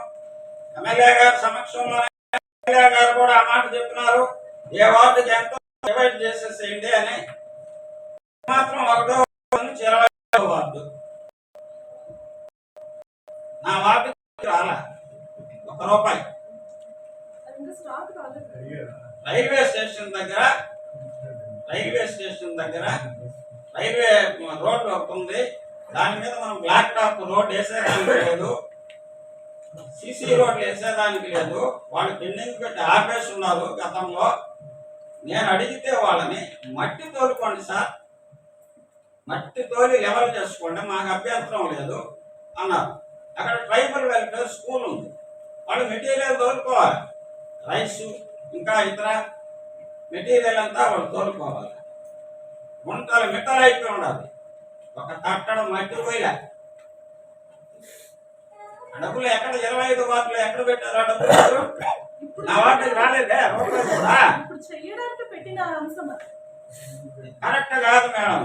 ఎమ్మెల్యే గారి సమక్షంలో ఎమ్మెల్యే గారు కూడా ఆ మాట చెప్పినారు. ఏ వార్డుకి ఎంతో డివైడ్ చేసేసేయండి అని. మాత్రం 1వ నుంచి 20వ వార్డు నా వార్డుకి రాలా ₹1. రైల్వే స్టేషన్ దగ్గర రైల్వే రోడ్ ఒకటి ఉంది. దాని మీద మనం బ్లాక్ టాప్ రోడ్ వేసేదానికి లేదు, సిసి రోడ్లు వేసేదానికి లేదు. వాళ్ళు పెండింగ్ పెట్టి ఆపేసి ఉన్నారు గతంలో. నేను అడిగితే వాళ్ళని మట్టి తోలుకోండి సార్, మట్టి తోలి లెవెల్ చేసుకోండి, మాకు అభ్యంతరం లేదు అన్నారు. అక్కడ ట్రైబల్ వెల్ఫేర్ స్కూల్ ఉంది, వాళ్ళు మెటీరియల్ తోలుకోవాలి. రైస్ ఇంకా ఇతర మెటీరియల్ అంతా వాళ్ళు తోలుకోవాలి. గుంటలు మిట్టలు అయిపోయి ఉండాలి. ఒక తట్టడం మట్టి పోయిలే. ఆ డబ్బులు ఎక్కడ 25 వార్డులు ఎక్కడ పెట్టారు? ఆ డబ్బులు నా వాటికి రాలేదే రూపాయలు కూడా. ఇప్పుడు చేయడానికి పెట్టిన అంశం అది. కరెక్ట్ కాదు మేడం.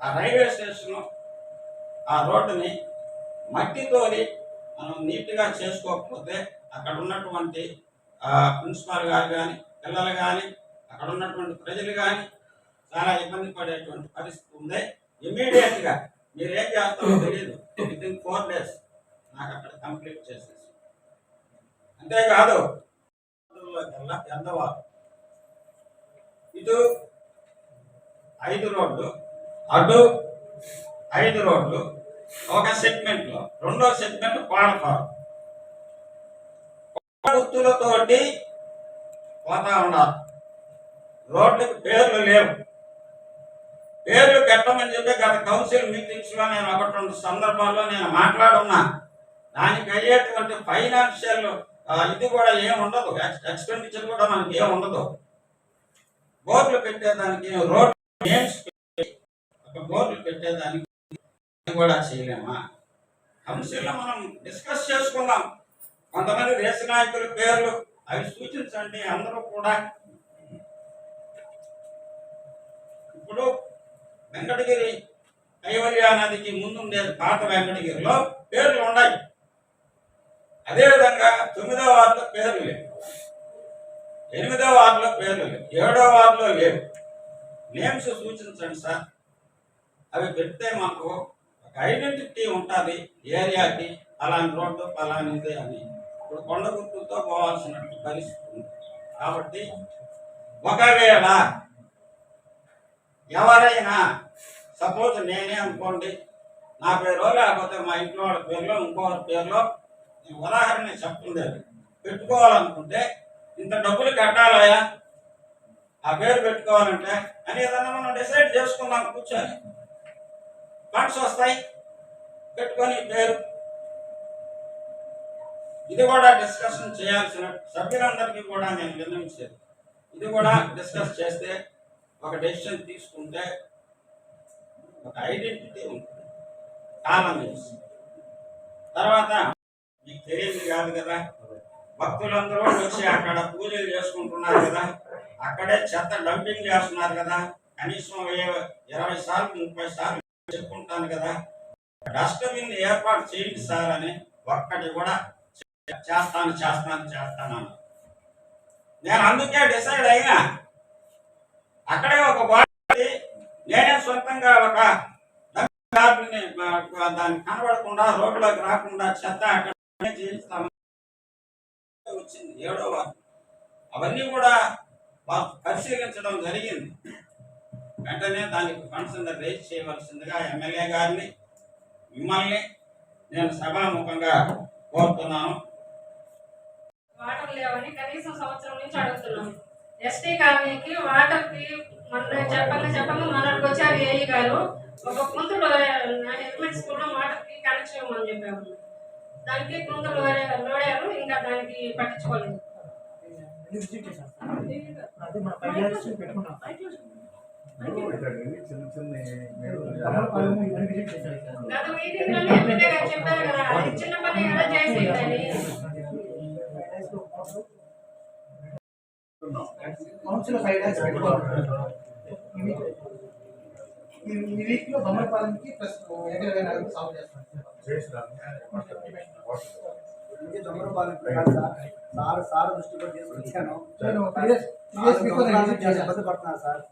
ఆ రైల్వే స్టేషన్ ఆ రోడ్డుని మట్టితోని మనం నీట్గా చేసుకోకపోతే అక్కడ ఉన్నటువంటి ప్రిన్సిపాల్ గారు కానీ పిల్లలు కానీ అక్కడ ఉన్నటువంటి ప్రజలు కానీ చాలా ఇబ్బంది పడేటువంటి పరిస్థితి ఉంది. ఇమ్మీడియట్గా మీరు ఏం చేస్తారో తెలియదు, వితిన్ 4 days నాకు అక్కడ కంప్లీట్ చేసేసి. అంతేకాదు ఎంతవారు ఇటు 5 రోడ్లు, అటు 5 రోడ్లు, ఒక సెగ్మెంట్లో రెండో సెగ్మెంట్ పాడపారు గుర్తులతోటి పోతా ఉన్నారు. రోడ్లకు పేర్లు లేవు. పేర్లు పెట్టమని చెప్పి గత కౌన్సిల్ మీటింగ్స్ లో నేను 1-2 సందర్భాల్లో నేను మాట్లాడున్నా. దానికి అయ్యేటువంటి ఫైనాన్షియల్ ఇది కూడా ఏముండదు, ఎక్స్పెండిచర్ కూడా మనకి ఏముండదు. బోర్డులు పెట్టేదానికి రోడ్ నేమ్స్ ఒక బోర్డులు పెట్టేదానికి కూడా చేయలేమా? కౌన్సిల్లో మనం డిస్కస్ చేసుకుందాం. కొంతమంది దేశ నాయకుల పేర్లు అవి సూచించండి. అందరూ కూడా ఇప్పుడు వెంకటగిరి కైవల్య నదికి ముందుండేది పాత వెంకటగిరిలో పేర్లు ఉన్నాయి. అదేవిధంగా 9వ వార్డులో పేర్లు లేవు, 8వ వార్డులో పేర్లు లేవు, 7వ వార్డులో లేవు. నేమ్స్ సూచించండి సార్. అవి పెడితే మాకు ఒక ఐడెంటిటీ ఉంటుంది ఏరియాకి, అలాంటి రోడ్డు అలాంటిది అని. ఇప్పుడు కొండ గుర్తులతో పోవాల్సినటువంటి పరిస్థితి ఉంది. కాబట్టి ఒకవేళ ఎవరైనా సపోజ్ నేనే అనుకోండి, నా పేరు లేకపోతే మా ఇంట్లో వాళ్ళ పేరులో ఇంకోటి పేరులో ఉదాహరణ చెప్తుంది అది పెట్టుకోవాలనుకుంటే ఇంత డబ్బులు కట్టాలయా ఆ పేరు పెట్టుకోవాలంటే అని ఏదన్నా మనం డిసైడ్ చేసుకుందాం. కూర్చొని ఫండ్స్ వస్తాయి, పెట్టుకొని పేరు. ఇది కూడా డిస్కషన్ చేయాల్సిన సభ్యులందరికీ కూడా నేను నిర్ణయించేది. ఇది కూడా డిస్కస్ చేస్తే ఒక డెసిషన్ తీసుకుంటే ఒక ఐడెంటిటీ ఉంటుంది. కాలం తర్వాత మీకు తెలియదు కాదు కదా, భక్తులందరూ వచ్చి అక్కడ పూజలు చేసుకుంటున్నారు కదా, అక్కడే చెత్త డంపింగ్ చేస్తున్నారు కదా. కనీసం 20 సార్లు 30 సార్లు చెప్పుకుంటాను కదా, డస్ట్బిన్ ఏర్పాటు చేయండి సార్ అని. ఒక్కటి కూడా చేస్తాను. నేను అందుకే డిసైడ్ అయినా అక్కడే ఒక బాడీ నేనే సొంతంగా ఒక దాన్ని కనబడకుండా రోడ్లోకి రాకుండా చెత్త అక్కడ చేయిస్తాను. వచ్చింది 7వ వార్డు. అవన్నీ కూడా పరిశీలించడం జరిగింది. వెంటనే దానికి ఫండ్స్ రేజ్ చేయవలసిందిగా ఎమ్మెల్యే గారిని మిమ్మల్ని నేను సభాముఖంగా కోరుతున్నాను. వాటర్ లేవని కనీసం సంవత్సరం నుంచి అడుగుతున్నాం. ఎస్టీ కాలనీకి వాటర్కి మన చెప్పంగా మనకు వచ్చారు ఏఈ గారు. ఒక కుంతులు హెల్మెట్ స్కూల్లో వాటర్కి కనెక్షన్ ఇవ్వమని చెప్పాము. దానికి కుంతులు లోడారు, ఇంకా దానికి పట్టించుకోలేదు. గత మీటింగ్ లో ఎమ్మెల్యే గారు చెప్పారు కదా, అది చిన్న పని కదా చేసేదని. కౌన్సిల్ 5 days పెట్టుకోవాలి. ఈ వీక్ లో బొమ్మలపాలెంకి ప్లస్ ఎగరవేనాలకు సాల్వ్ చేస్తాను. సార్ దృష్టి కూడా తీసుకొచ్చాను. నేను 3 days బిఫోర్ ఇబ్బంది పడుతున్నా సార్.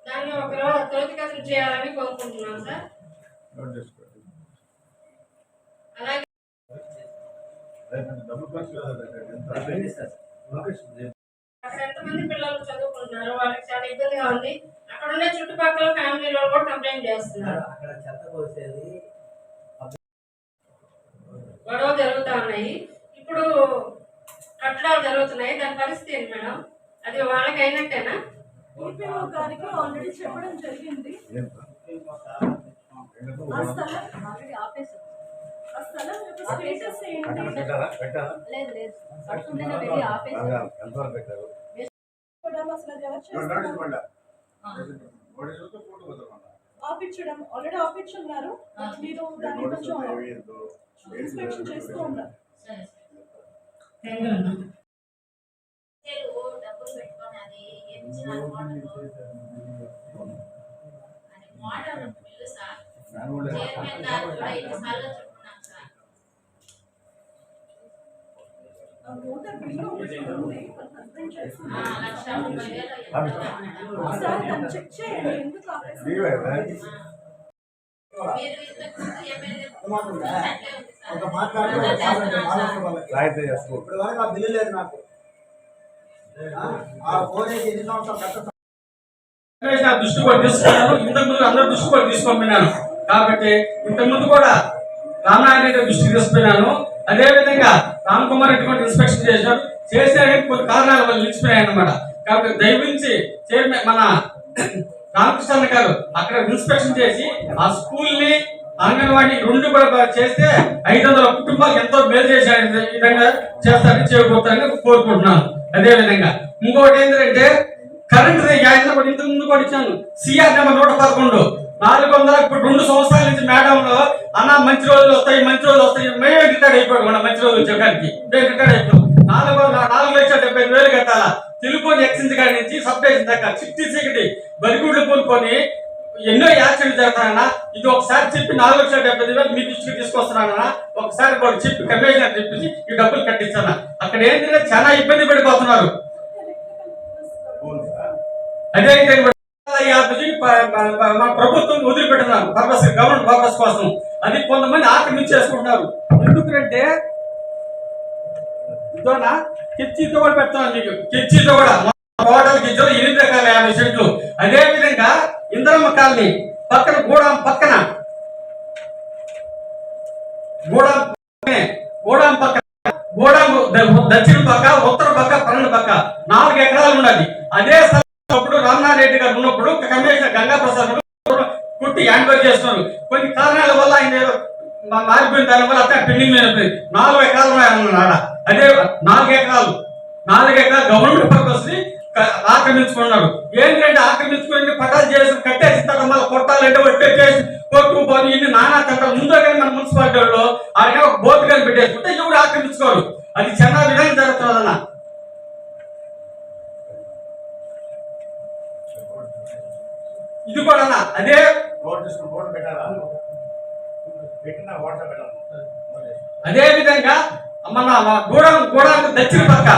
దాన్ని ఒకరోజు త్వరితగతిన చేయాలని కోరుకుంటున్నాం సార్. అలాగే అక్కడ ఎంతమంది పిల్లలు చదువుకుంటున్నారు, వాళ్ళకి చాలా ఇబ్బందిగా ఉంది. అక్కడ ఉండే చుట్టుపక్కల ఫ్యామిలీలో కూడా కంప్లైంట్ చేస్తున్నారు. గొడవ జరుగుతూ ఉన్నాయి. ఇప్పుడు కట్టడాలు జరుగుతున్నాయి. దాని పరిస్థితి ఏంటి మేడం? అది వాళ్ళకి అయినట్టేనా? ఈపీఓ గారికి ఆల్రెడీ చెప్పడం జరిగింది. ఆ స్థలం ఆల్రెడీ ఆపేశారు. ఆ స్థలం యొక్క స్టేటస్ ఏంటి? లేదు లేదు పడుతుంటేనే వెళ్ళి ఆపేసారు. కూడా అసలు అది ఎవరు చేస్తున్నారు? ఆపించడం ఆల్రెడీ ఆపించున్నారు. మీరు దాన్ని కొంచెం ఇన్స్పెక్షన్ చేస్తూ ఉండాలి. సరే డబ్బులు పెట్టుకొని అది ఏమిచ్చినారు మోటార్ బిల్లు సార్ చైర్మన్ గారు కూడా ఎన్నిసార్లు చెప్పుకున్నాం సార్. ఆ మోటార్ బిల్లు ఒకటి ఉంది, మన హస్బెండ్ చేస్తున్నారు. 1,30,000 ఒకసారి దాన్ని చెక్ చేయండి, ఎందుకు ఆపేసారు? మీరు ఇంతకు ముందు ఎమ్మెల్యే ఒక మాట్లాడుతూ ఇప్పుడు వరకు ఆ బిల్లు లేదు నాకు. ఆ ఫోన్ వేసి ఎన్ని సంవత్సరాలు దృష్టి కూడా తీసుకున్నాను. ఇంతకు ముందు అందరు దృష్టి కూడా తీసుకొచ్చినాను. కాబట్టి ఇంతకుముందు కూడా రామనారాయణ రెడ్డి దృష్టికి తీసుకున్నాను. అదే విధంగా రామ్ కుమార్ రెడ్డి కూడా ఇన్స్పెక్షన్ చేశారు. చేస్తే కొన్ని కారణాల వల్ల నిలిచిపోయాయి అన్నమాట. కాబట్టి దయవించి చైర్మన్ మన రామకృష్ణ గారు అక్కడ ఇన్స్పెక్షన్ చేసి ఆ స్కూల్ ని అంగన్వాడీ రెండు కూడా చేస్తే 500 కుటుంబాలు ఎంతో మేలు చేసే విధంగా చేస్తారని చేయబోతారని కోరుకుంటున్నాను. అదే విధంగా ఇంకోటి ఏంటంటే కరెంట్ ఇంతకు ముందు కూడా ఇచ్చాను. సిఆర్ నెంబర్ 111 400 ఇప్పుడు 2 సంవత్సరాల నుంచి మేడంలో అన్న మంచి రోజులు వస్తాయి మేమే రిటైర్డ్ అయిపోయాడు. మన మంచి రోజులు వచ్చేకానికి రిటైర్డ్ అయిపోయాం. 4,70,000 కట్టాలా. తెలుగుని ఎక్స్చేంజ్ కాడి నుంచి సబ్స్టేషన్ దాకా చిట్టి చీకటి బరిగూడ్లు పూనుకొని ఎన్నో యాక్సిడెంట్ జరుగుతాయన్నా. ఇది ఒకసారి చెప్పి 4,70,000 మీ దృష్టికి తీసుకొస్తున్నానన్నా. ఒకసారి కూడా చెప్పి కమిషనర్ చెప్పించి ఈ డబ్బులు కట్టించాను. అక్కడ ఏంటంటే చాలా ఇబ్బంది పడిపోతున్నారు. అదే మా ప్రభుత్వం వదిలిపెట్టినారు పర్పస్, గవర్నమెంట్ పర్పస్ కోసం. అది కొంతమంది ఆక్రమించేసుకుంటున్నారు. ఎందుకంటే ఇదోనా కిచ్చితో కూడా పెడతాను మీకు. కిచ్చితో కూడా టోటల్ కిచ్చో 850 సెంట్లు. అదే విధంగా ఇంద్రమ్మ కాలనీ పక్కన గూడాం పక్కన దక్షిణ పక్క ఉత్తర పక్క 12 పక్క 4 ఎకరాలు ఉన్నది. అదే స్థలం రామనారెడ్డి గారు ఉన్నప్పుడు కమిషనర్ గంగా ప్రసాద్ కుట్టి హ్యాండ్ ఓవర్ చేస్తున్నారు. కొన్ని కారణాల వల్ల ఆయన మారిపోయిన దాని వల్ల అట్లా పెండింగ్ మీద 4 ఎకరాలు ఉన్నాయన్నాడు. అదే 4 ఎకరాలు గవర్నమెంట్ పర్పస్ ని ఆక్రమించుకున్నారు. ఏంటంటే ఆక్రమించుకుని పటాలు చేసి కట్టేసిన తర్వాత మళ్ళీ కొట్టాలంటే ఒట్టే చేసి కొట్టుకుపోయి ఇన్ని నానా తంటారు. ముందో కానీ మన మున్సిపాలిటీ వాళ్ళు ఆడికి ఒక బోర్డు కానీ పెట్టేసుకుంటే ఎవరు ఆక్రమించుకోరు. అది చాలా విధంగా జరుగుతున్నదన్న. ఇది కూడా అదే అదే విధంగా మన గూడానికి దక్షిణ పక్క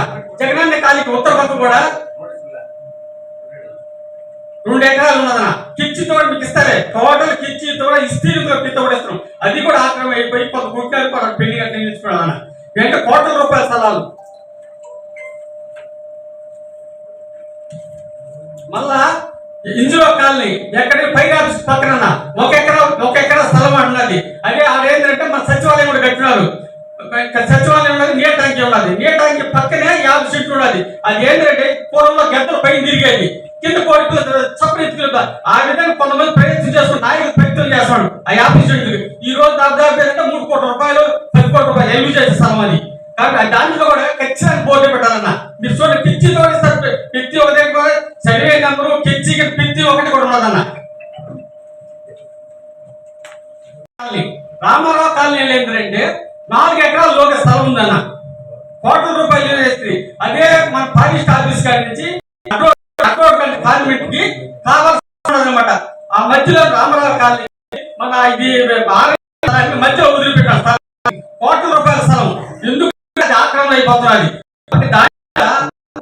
జగనన్న కాలికి ఉత్తర పక్క కూడా 2 ఎకరాలు ఉన్నదన్న. కిచ్చితో మీకు ఇస్తారే టోటల్ కిచ్చితో ఇస్తీరుతో పిత్త కూడా ఇస్తున్నాం. అది కూడా ఆక్రమణ అయిపోయి 10 కోట్లు పెళ్లి కట్టించుకున్నాను. వెంట కోట్ల రూపాయల స్థలాలు. మళ్ళా ఇంజులో కాలనీ ఎక్కడ పైగా పక్కన 1 ఎకరా స్థలం ఉన్నది. అదే అదేంటంటే మన సచివాలయం కూడా కట్టినారు. సచివాలయం ఉన్నది, నీళ్ళ ట్యాంకి ఉన్నది. నీళ్ళ ట్యాంకి పక్కనే 50 సెంట్లు ఉన్నది. అది ఏంటంటే పూర్వంలో గద్దలు పైన తిరిగేది, కింద కోడికి చప్పరెత్తులు. ఆ విధంగా కొంతమంది ప్రయత్నం చేసుకుని నాయకులు ప్రయత్నం చేస్తాడు. ఆ 50 సెంట్లు ఈ రోజు దాదాపు 3 కోట్ల రూపాయలు 10 కోట్ల రూపాయలు ఎల్లు చేసే స్థలం అది. కాబట్టి దాంట్లో కూడా ఖచ్చితంగా బోర్డు పెట్టాలన్న. మీరు చూడండి పిచ్చితో పిచ్చి ఒకటే సర్వే నెంబరు పిచ్చి పిచ్చి ఒకటి కూడా ఉన్నదన్న. రామారావు కాలనీ ఏంటంటే 4 ఎకరాల లోక స్థలం ఉందన్న. కోట్ల రూపాయలు వేస్తుంది. అదే మన ఫారెస్ట్ ఆఫీస్ కాడి నుంచి పార్లమెంట్ కి కావాల్సి అనమాట. ఆ మధ్యలో రామారావు కాలనీ మన ఇది మధ్యలో వదిలిపెట్టారు. కోట్ల రూపాయల స్థలం ఎందుకు ఆక్రమణ అయిపోతున్నది.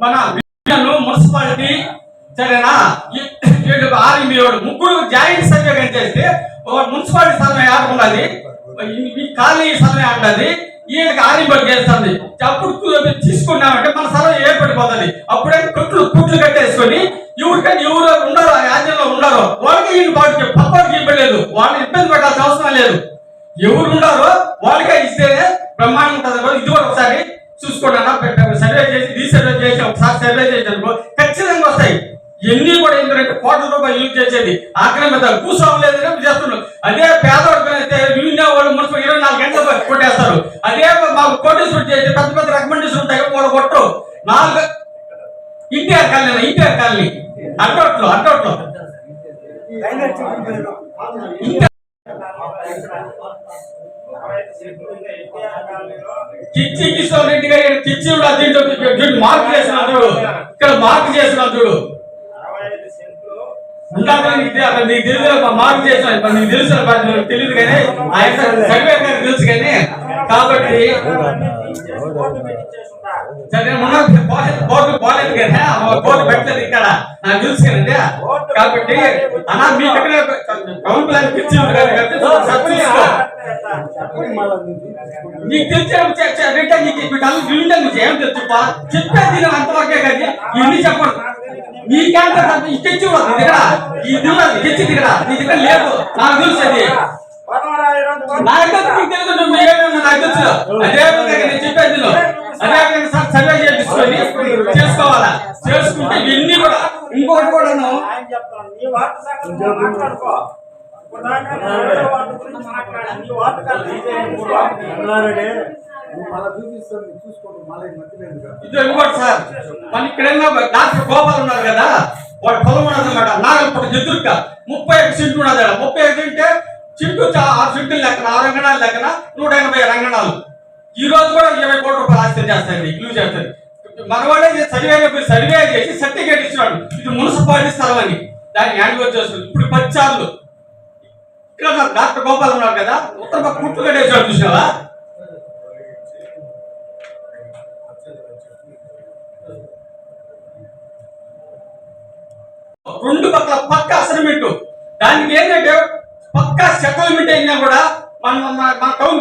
మన మున్సిపాలిటీ సరేనా ఆర్మీ ముగ్గురు జాయింట్ సర్వే చేస్తే మున్సిపాలిటీ సర్వే ఆడుకున్నది, ఈ కాలనీ సర్వే అంటది, ఈయనకి ఆర్మీ చేస్తుంది. అప్పుడు తీసుకున్నామంటే మన సర్వే ఏర్పడిపోతుంది. అప్పుడే కుట్లు కట్టేసుకొని ఎవరికైనా ఎవరు ఉండరు, ఆ రాజ్యంలో ఉండరు వాళ్ళకి ఈయన పాటు పక్కకి ఇవ్వలేదు. వాళ్ళని ఇబ్బంది పెట్టాల్సిన అవసరం లేదు. ఎవరు ఉండారో వాళ్ళకే ఇస్తేనే బ్రహ్మాండం ఉంటుంది. ఇది కూడా ఒకసారి చూసుకోండి అన్న. సర్వే చేసి రీసర్వే చేసి ఒకసారి సర్వే చేసి ఖచ్చితంగా వస్తాయి. ఎన్ని కూడా ఏంటంటే కోట్ల రూపాయలు యూజ్ చేసేది ఆక్రమిత కూర్చోవలేదని చేస్తున్నాడు. అదే పేదవాడు అయితే వాళ్ళు మున్సిపల్ 24 గంటలు కొట్టేస్తారు. అదే మాకు కోటేశ్వరం చేసి పెద్ద పెద్ద రికమెండేషన్ ఉంటాయి కూడా కొట్టరు. 4 ఇంటిఆర్ కాలనీ అడ్డోట్లో కిచ్చి కిషోర్ రెడ్డి గారు కిచ్చి మార్క్ చేసినాడు. ఇక్కడ మార్క్ చేసినాడు నీకు తెలుసు మార్క్ చేసిన నీకు తెలుసు తెలియదు కానీ ఆయన సర్వే గారికి తెలుసు కానీ కాబట్టి కోర్టు పోలేదు కదా కోర్టు పెట్టలేదు ఇక్కడ నాకు తెలుసు కదండి. కాబట్టి అన్నా మీ దగ్గర టౌన్ ప్లాన్ పిచ్చి ఉంది కదా నీకు తెలిసి ఏం తెలుసు చెప్పేది అంతవరకే కానీ ఇవన్నీ చెప్పండి. నీకేంటే తెచ్చి దగ్గర ఈ దిగులు తెచ్చి దగ్గర నీ దగ్గర లేదు నాకు తెలుసు అది నాకు తెలుసు నువ్వు ఏమన్నా నాకు తెలుసు. అదే విధంగా నేను చెప్పేది అదే విధంగా సర్వే చేయించుకొని చేసుకోవాలా. చేసుకుంటే ఇవన్నీ కూడా ఇంకొకటి కూడా ఇది ఇంకోటి సార్ మన ఇక్కడ డాక్టర్ గోపాల్ ఉన్నారు కదా వాడు పొలం ఉన్నదన్నమాట. నాగల్పూట ఎదురుగా 31 సెంట్లు ఉన్నది. 31 సెంటే చింటూ 6 సెంట్లు లెక్కన 6 రంగణాలు లెక్కన 180 రంగణాలు. ఈ రోజు కూడా 20 కోట్ల రూపాయలు ఆస్తి చేస్తారు ఇల్లు చేస్తారు. మనవాడే సర్వే చేసి సర్టిఫికేట్ ఇచ్చినాడు ఇది మున్సిపాలిటీ స్థలం అని. దాన్ని హ్యాండ్ ఓవర్ చేస్తున్నాడు. ఇప్పుడు 10 సార్లు ఇక్కడ డాక్టర్ గోపాల్ ఉన్నారు కదా ఉత్తర పక్క కుట్లు కట్టేసాడు చూసావా. రెండు పక్కల పక్క అసైన్మెంట్ దానికి ఏంటంటే పక్క సెటిల్మెంట్ అయినా కూడా మన టౌన్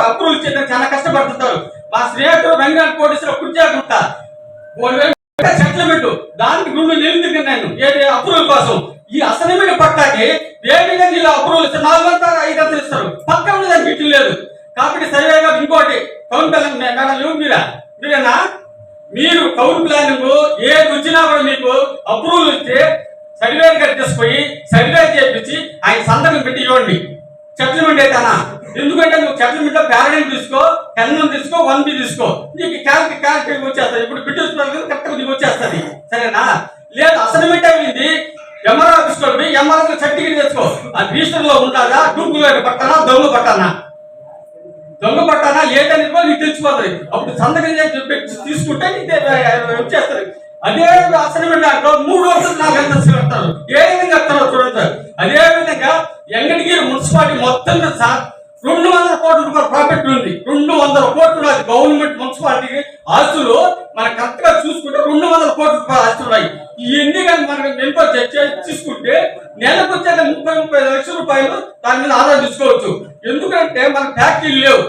అప్రూవల్ చేయడానికి చాలా కష్టపడుతుంటారు. మా స్నేహితుడు రంగారెడ్డి కోటేశ్వర కుర్చీకుంటా సెటిల్మెంట్ దానికి 2 నెలలు తిరిగినాను ఏది అప్రూవల్ కోసం. ఈ అసైన్మెంట్ పట్టాకి ఏ విధంగా ఇలా అప్రూవల్ ఇస్తారు 400-500 ఇస్తారు. పక్క ఉన్నదానికి వీటికి లేదు. కాబట్టి సరిగా ఇంకోటి టౌన్ ప్లానింగ్ మేడం మీరేనా మీరు టౌన్ ప్లానింగ్ ఏది వచ్చినా కూడా మీకు అప్రూవల్ ఇస్తే సర్వే గారు తీసుకుపోయి సర్వే చేయించి ఆయన సంతకం పెట్టి ఇవ్వండి. సెటిల్మెంట్ అయితేనా ఎందుకంటే నువ్వు సెటిల్మెంట్ లో ప్యారడైన్ తీసుకో 10 తీసుకో 1B తీసుకో నీకు క్యారెక్టర్ వచ్చేస్తుంది. ఇప్పుడు బ్రిటిష్ కరెక్ట్గా నీకు వచ్చేస్తుంది సరేనా. లేదు అసైన్మెంట్ అయింది ఎంఆర్ఓ ఆఫీస్ లో ఎంఆర్ఓ సర్టిఫికేట్ తెచ్చుకో. అది రిజిస్టర్ లో ఉంటుందా డూప్లికేట్ పట్టానా దొంగ పట్టానా ఏదైనా నీకు తెలిసిపోతుంది. అప్పుడు సంతకం తీసుకుంటే నీకు వచ్చేస్తుంది. అదే అసైన్మెంట్ దాంట్లో 3 రోజులు 4 గంటలు కడతారు. ఏ విధంగా కడతారో చూడండి. అదే విధంగా వెంకటగిరి మున్సిపాలిటీ మొత్తం సార్ 200 కోట్ల రూపాయల ప్రాఫిట్ ఉంది. 200 కోట్లు అది గవర్నమెంట్ మున్సిపాలిటీకి ఆస్తులు మనం కరెక్ట్ గా చూసుకుంటే 200 కోట్ల రూపాయల ఆస్తులు ఉన్నాయి. ఇవన్నీ కానీ మనం ఎంతో తీసుకుంటే నెలకు వచ్చే 30-35 లక్షల రూపాయలు దాని మీద ఆదాయం తీసుకోవచ్చు. ఎందుకంటే మనకు ఫ్యాక్టరీలు లేవు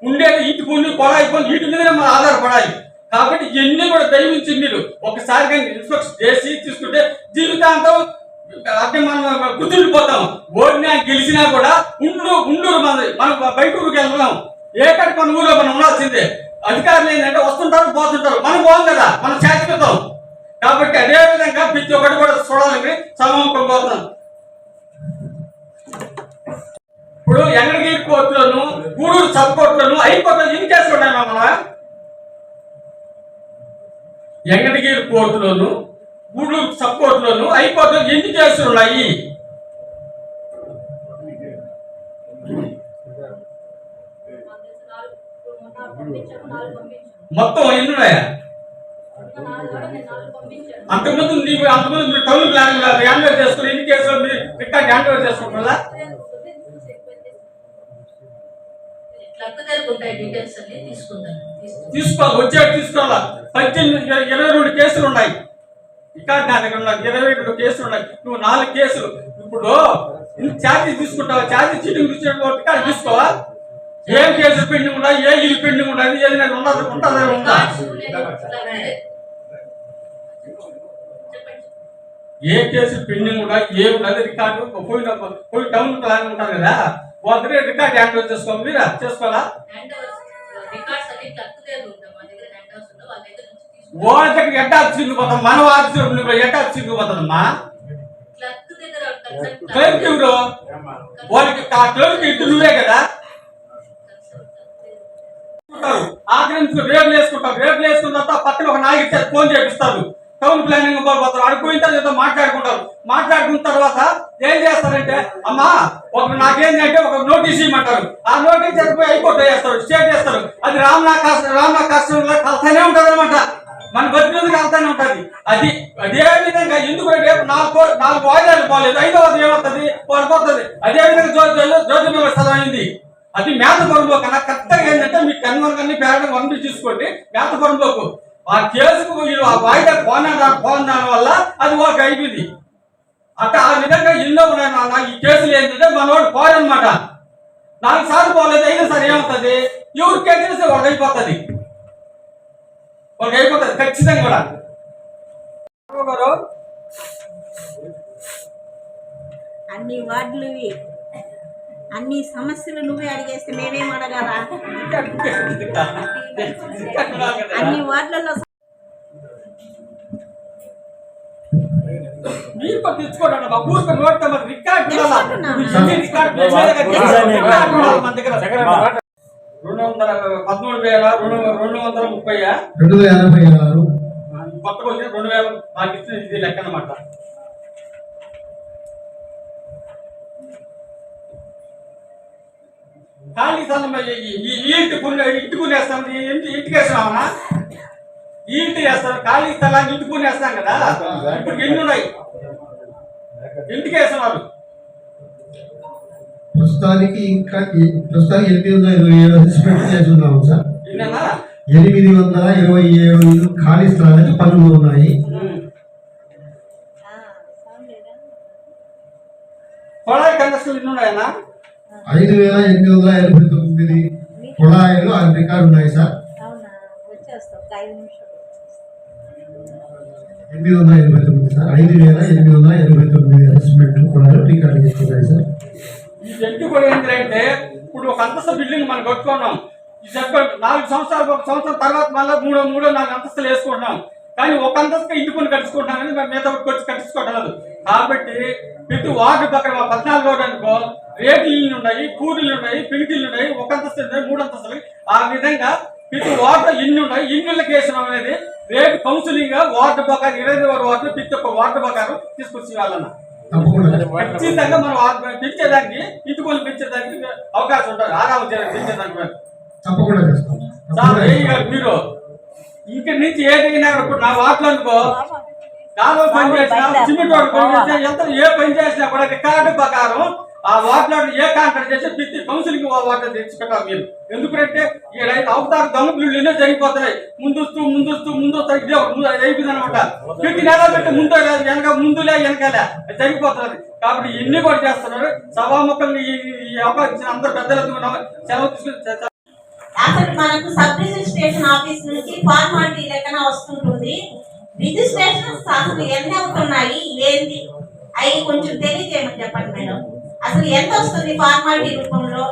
ఉండేది ఇంటి కొన్ని కొడాయి కొన్ని వీటి మీదనే మనం ఆధారపడాలి. కాబట్టి ఇవన్నీ కూడా దయవించి మీరు ఒకసారి ఇన్స్పెక్షన్ చేసి తీసుకుంటే జీవితాంతం అంటే మనం గుర్తుండిపోతాం. ఓడినా గెలిచినా కూడా ఉండూరు మనం బయట ఊరికి వెళ్తున్నాం. ఏకటి మన ఊరిలో మనం ఉండాల్సిందే. అధికారులు ఏంటంటే వస్తుంటారు పోతుంటారు. మనం బాగుంది కదా మనం శాశ్వతం. కాబట్టి అదే విధంగా ప్రతి ఒక్కటి కూడా చూడాలని సమూహం పోతున్నాం. ఇప్పుడు ఎంగడగిరి కోర్టులోను గూడూరు సబ్ కోర్టులోను హైకోర్టులో ఎన్ని కేసులు ఉన్నాయి మన ఎంగడగిరి కోర్టులోను గూడూరు సబ్ కోర్టులోను హైకోర్టులో ఎన్ని కేసులు ఉన్నాయి? మొత్తం ఎన్ని ఉన్నాయా? అంతకుముందు మీరు టౌన్ ప్లానింగ్ హ్యాండ్ ఓవర్ చేసుకుని ఎన్ని కేసులు మీరు రికార్డ్ హ్యాండ్ ఓవర్ చేసుకుంటారా? తీసుకోవాలి వచ్చేది తీసుకోవాలా. 22 కేసులు ఉన్నాయి. ఇక్కడ నా దగ్గర 22 కేసులు ఉన్నాయి. నువ్వు 4 కేసులు ఇప్పుడు ఛార్జీస్ తీసుకుంటావా? ఛార్జీ చీటింగ్ రికార్డు తీసుకోవా? ఏం కేసులు పెండింగ్ ఉన్నాయి, ఏ ఇల్లు పెండింగ్ ఉన్నది, ఏదైనా ఉంటుందా? ఏ కేసులు పెండింగ్ ఉన్నాయి ఏమున్నది రికార్డు పోయి టౌన్ ప్లాన్ ఉంటారు కదా వాళ్ళ దగ్గర రికార్డు హ్యాండ్ ఓవర్ చేసుకోవాలి. మీరా చేసుకోవాలా? వాళ్ళ దగ్గర ఎట్టా చిరిగిపోతాం మన ఆఫీసు ఎట్టా చిరిగిపోతుందమ్మా. క్లర్క్ వాళ్ళకి ఆ క్లర్క్ ఇటు నువ్వే కదా ఆక్రమించుకుని రేపులు వేసుకుంటారు. రేపులు వేసుకున్న తర్వాత పక్కన ఒక నాయకుడు ఫోన్ చేపిస్తారు. టౌన్ ప్లానింగ్ పోతారు. అడుగుపోయిన తర్వాత మాట్లాడుకుంటారు. మాట్లాడుకున్న తర్వాత ఏం చేస్తారంటే అమ్మా ఒక నాకేంటంటే ఒక నోటీస్ ఇవ్వమంటారు. ఆ నోటీస్ చెప్పిపోయి హైకోర్టు వేస్తారు, స్టేట్ వేస్తారు. అది రామ్నా కష్టంలో కలుతానే ఉంటుంది అనమాట. మన బతికి కలుతానే ఉంటుంది. అదే విధంగా ఎందుకు రేపు నాలుగు వాయిదాలు పోలేదు, 5వది ఏమవుతుంది పడిపోతుంది. అదే విధంగా జ్యోతిర్మల స్థలం అయింది. అది మేతపురంలో కన్నా కరెక్ట్గా ఏంటంటే మీ కన్వర్గాన్ని పేరడం పంపి చూసుకోండి. మేతపురంలోకి ఆ కేసుకు ఆ వాయిదా పోదాని వల్ల అది వాళ్ళకి అయిపోయింది. అట్లా ఆ విధంగా ఎన్నో ఉన్నాయి నాన్న. ఈ కేసులు ఏంటంటే మనవాడు పోరనమాట. 4 సార్లు పోలేదు, 5 సార్లు ఏమవుతుంది? ఎవరికి తెలిస్తే వాళ్ళకి అయిపోతుంది. ఖచ్చితంగా కూడా. అన్ని వార్డులు అన్ని సమస్యలు నువ్వే అడిగేస్తే మేమేం అడగాలా? అన్ని వార్డులలో మీరు తెచ్చుకోండి. మా ఊరికి నోట్ రికార్డ్ 2,236 కొత్తగా వచ్చిన 2,000 మాకు ఇచ్చిన ఇది లెక్క అన్నమాట. ఖాళీ స్థలం ఇంటికునేస్తాం. ఇంటికి వేస్తామన్నా, ఇంటి వేస్తాం. ఖాళీ స్థలాన్ని ఇంటికునేస్తాం కదా. ఇప్పుడు ఎన్ని ఉన్నాయి ఇంటికి వేస్తున్నారు. ప్రస్తుతానికి 827 అసెస్మెంట్ చేస్తున్నాము సార్. 827 ఖాళీ స్థలానికి పనులు ఉన్నాయి. కొళాయి కనెక్షన్లు ఎన్ని ఉన్నాయన్నా? 5,889 కుళాయిలు ఆ రికార్డు ఉన్నాయి సార్. 889 సార్. 5,889 అసెస్మెంట్ కుళాయిలు రికార్డు చేస్తున్నాయి సార్. ఈ జట్టు కూడా ఏంటంటే ఇప్పుడు ఒక అంతస్తు బిల్డింగ్ మనం కట్టుకున్నాం. ఈ జట్టు 4 సంవత్సరాలు, 1 సంవత్సరం తర్వాత మళ్ళీ 3-4 అంతస్తులు వేసుకుంటున్నాం. కానీ ఒక అంతస్తు ఇంటి పని కట్టించుకుంటున్నాం కానీ మేము మిగతా వచ్చి కట్టించుకోవట్లేదు. కాబట్టి ప్రతి వార్డు పక్కన 14 వార్డు అనుకో రేట్లు ఇల్లు ఉన్నాయి, కూలీలు ఉన్నాయి, పెంకిళ్ళు ఉన్నాయి, 1 అంతస్తు ఉన్నాయి, 3 అంతస్తులు. ఆ విధంగా ప్రతి వార్డు ఇన్ని ఉన్నాయి. ఇన్నులకి వేసిన అనేది రేపు కౌన్సిలింగ్ గా వార్డు ప్రకారం 22 వార్డు ప్రతి ఒక్క వార్డు ప్రకారం తీసుకొచ్చి వాళ్ళన్న ఖచ్చితంగా మనం పెంచేదానికి ఇటుకలు పెంచేదానికి అవకాశం ఉంటుంది. ఆరామం పెంచేదానికి మీరు ఇక్కడి నుంచి ఏదైనా నా వార్డులో అనుకో కాలువ పని చేసినా, సిమెంట్ వాడు పని చేసినా, ఎంత ఏ పని చేసినా కూడా రికార్డు ప్రకారం ఆ వార్డులో ఏ కాంట్రాక్ట్ చేసి ప్రతి కౌన్సిలింగ్ వార్డు తెచ్చి పెట్టాలి మీరు. ఎందుకంటే ఈ రైతు అవతారు దమ్ములు ఎన్నో జరిగిపోతున్నాయి. ముందు అయిపోయింది అనమాట. ప్రతి నెల పెట్టి ముందులే వెనకాలే జరిగిపోతున్నది. కాబట్టి ఇన్ని కూడా చేస్తున్నారు. సభాముఖంగా ఈ అవకాశం ఇచ్చిన అందరు పెద్దలకు సెలవు తీసుకుని అసలు మనకు సబ్ రిజిస్ట్రేషన్ ఆఫీస్ నుంచి ఫార్మాలిటీ లెక్కన వస్తుంటుంది. రిజిస్ట్రేషన్ అసలు ఎన్ని అవుతున్నాయి ఏంటి అవి కొంచెం తెలియజేయమని చెప్పండి మేడం. అసలు ఎంత వస్తుంది ఫార్మాలిటీ రూపంలో?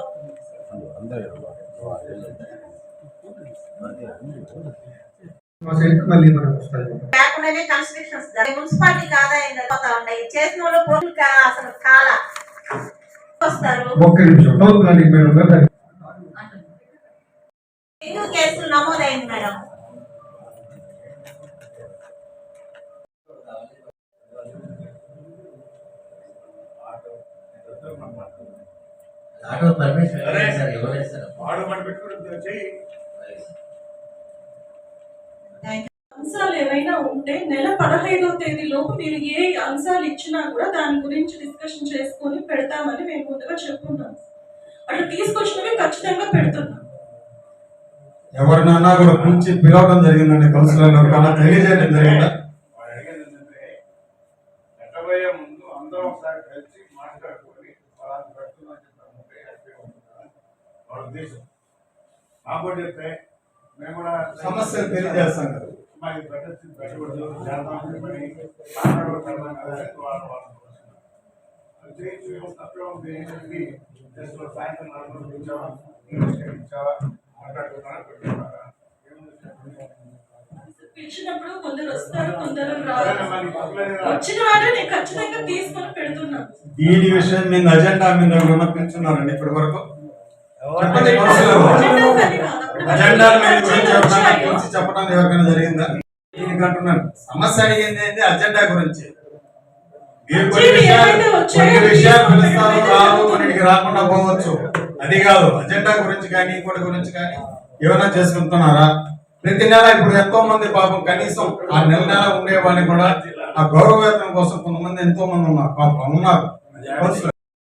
లేకుండానే కన్స్ట్రక్షన్స్ మున్సిపాలిటీకి ఆదాయం పోతా ఉన్నాయి. చేసిన వాళ్ళు పోటీ అసలు చాలా వస్తారు. ఎన్నో కేసులు నమోదైంది మేడం. అంశాలు ఏమైనా ఉంటే నెల 15వ తేదీలోపు మీరు ఏ అంశాలు ఇచ్చినా కూడా దాని గురించి డిస్కషన్ చేసుకొని పెడతామని మేము ముందుగా చెప్పుకున్నాం. అట్లా తీసుకొచ్చినవి ఖచ్చితంగా పెడుతున్నాం. ఎవరినన్నా కూడా పిలిచి పిలవడం జరిగిందండి. కౌన్సిలర్ కన్నా తెలియజేయడం జరిగిందా? సమస్యలు తెలియజేస్తాం కదా. పిలిచినప్పుడు కొందరు వస్తారు, కొందరు రారు. వచ్చిన వాడు నేను ఖచ్చితంగా తీసుకొని పెడుతున్నాను. ఈ విషయం మీద అజెండా మీద పిలుచున్నారండి ఇప్పటి వరకు. అజెండా అజెండాలు చెప్పడం ఎవరికైనా జరిగిందా? దీనికి అంటున్నాను, సమస్య అడిగింది ఏంటి? అజెండా గురించి. మీరు కొన్ని విషయాలు పిలుస్తారు, రావు, కొన్నిటికి రాకుండా పోవచ్చు. అది కాదు, అజెండా గురించి కానీ ఇంకోటి గురించి కానీ ఏమైనా చేసుకుంటున్నారా? ప్రతి నెల ఇప్పుడు ఎంతో మంది పాపం కనీసం ఆ నెల ఉండే వాళ్ళని కూడా ఆ గౌరవవేతనం కోసం కొంతమంది ఎంతో మంది ఉన్నారు.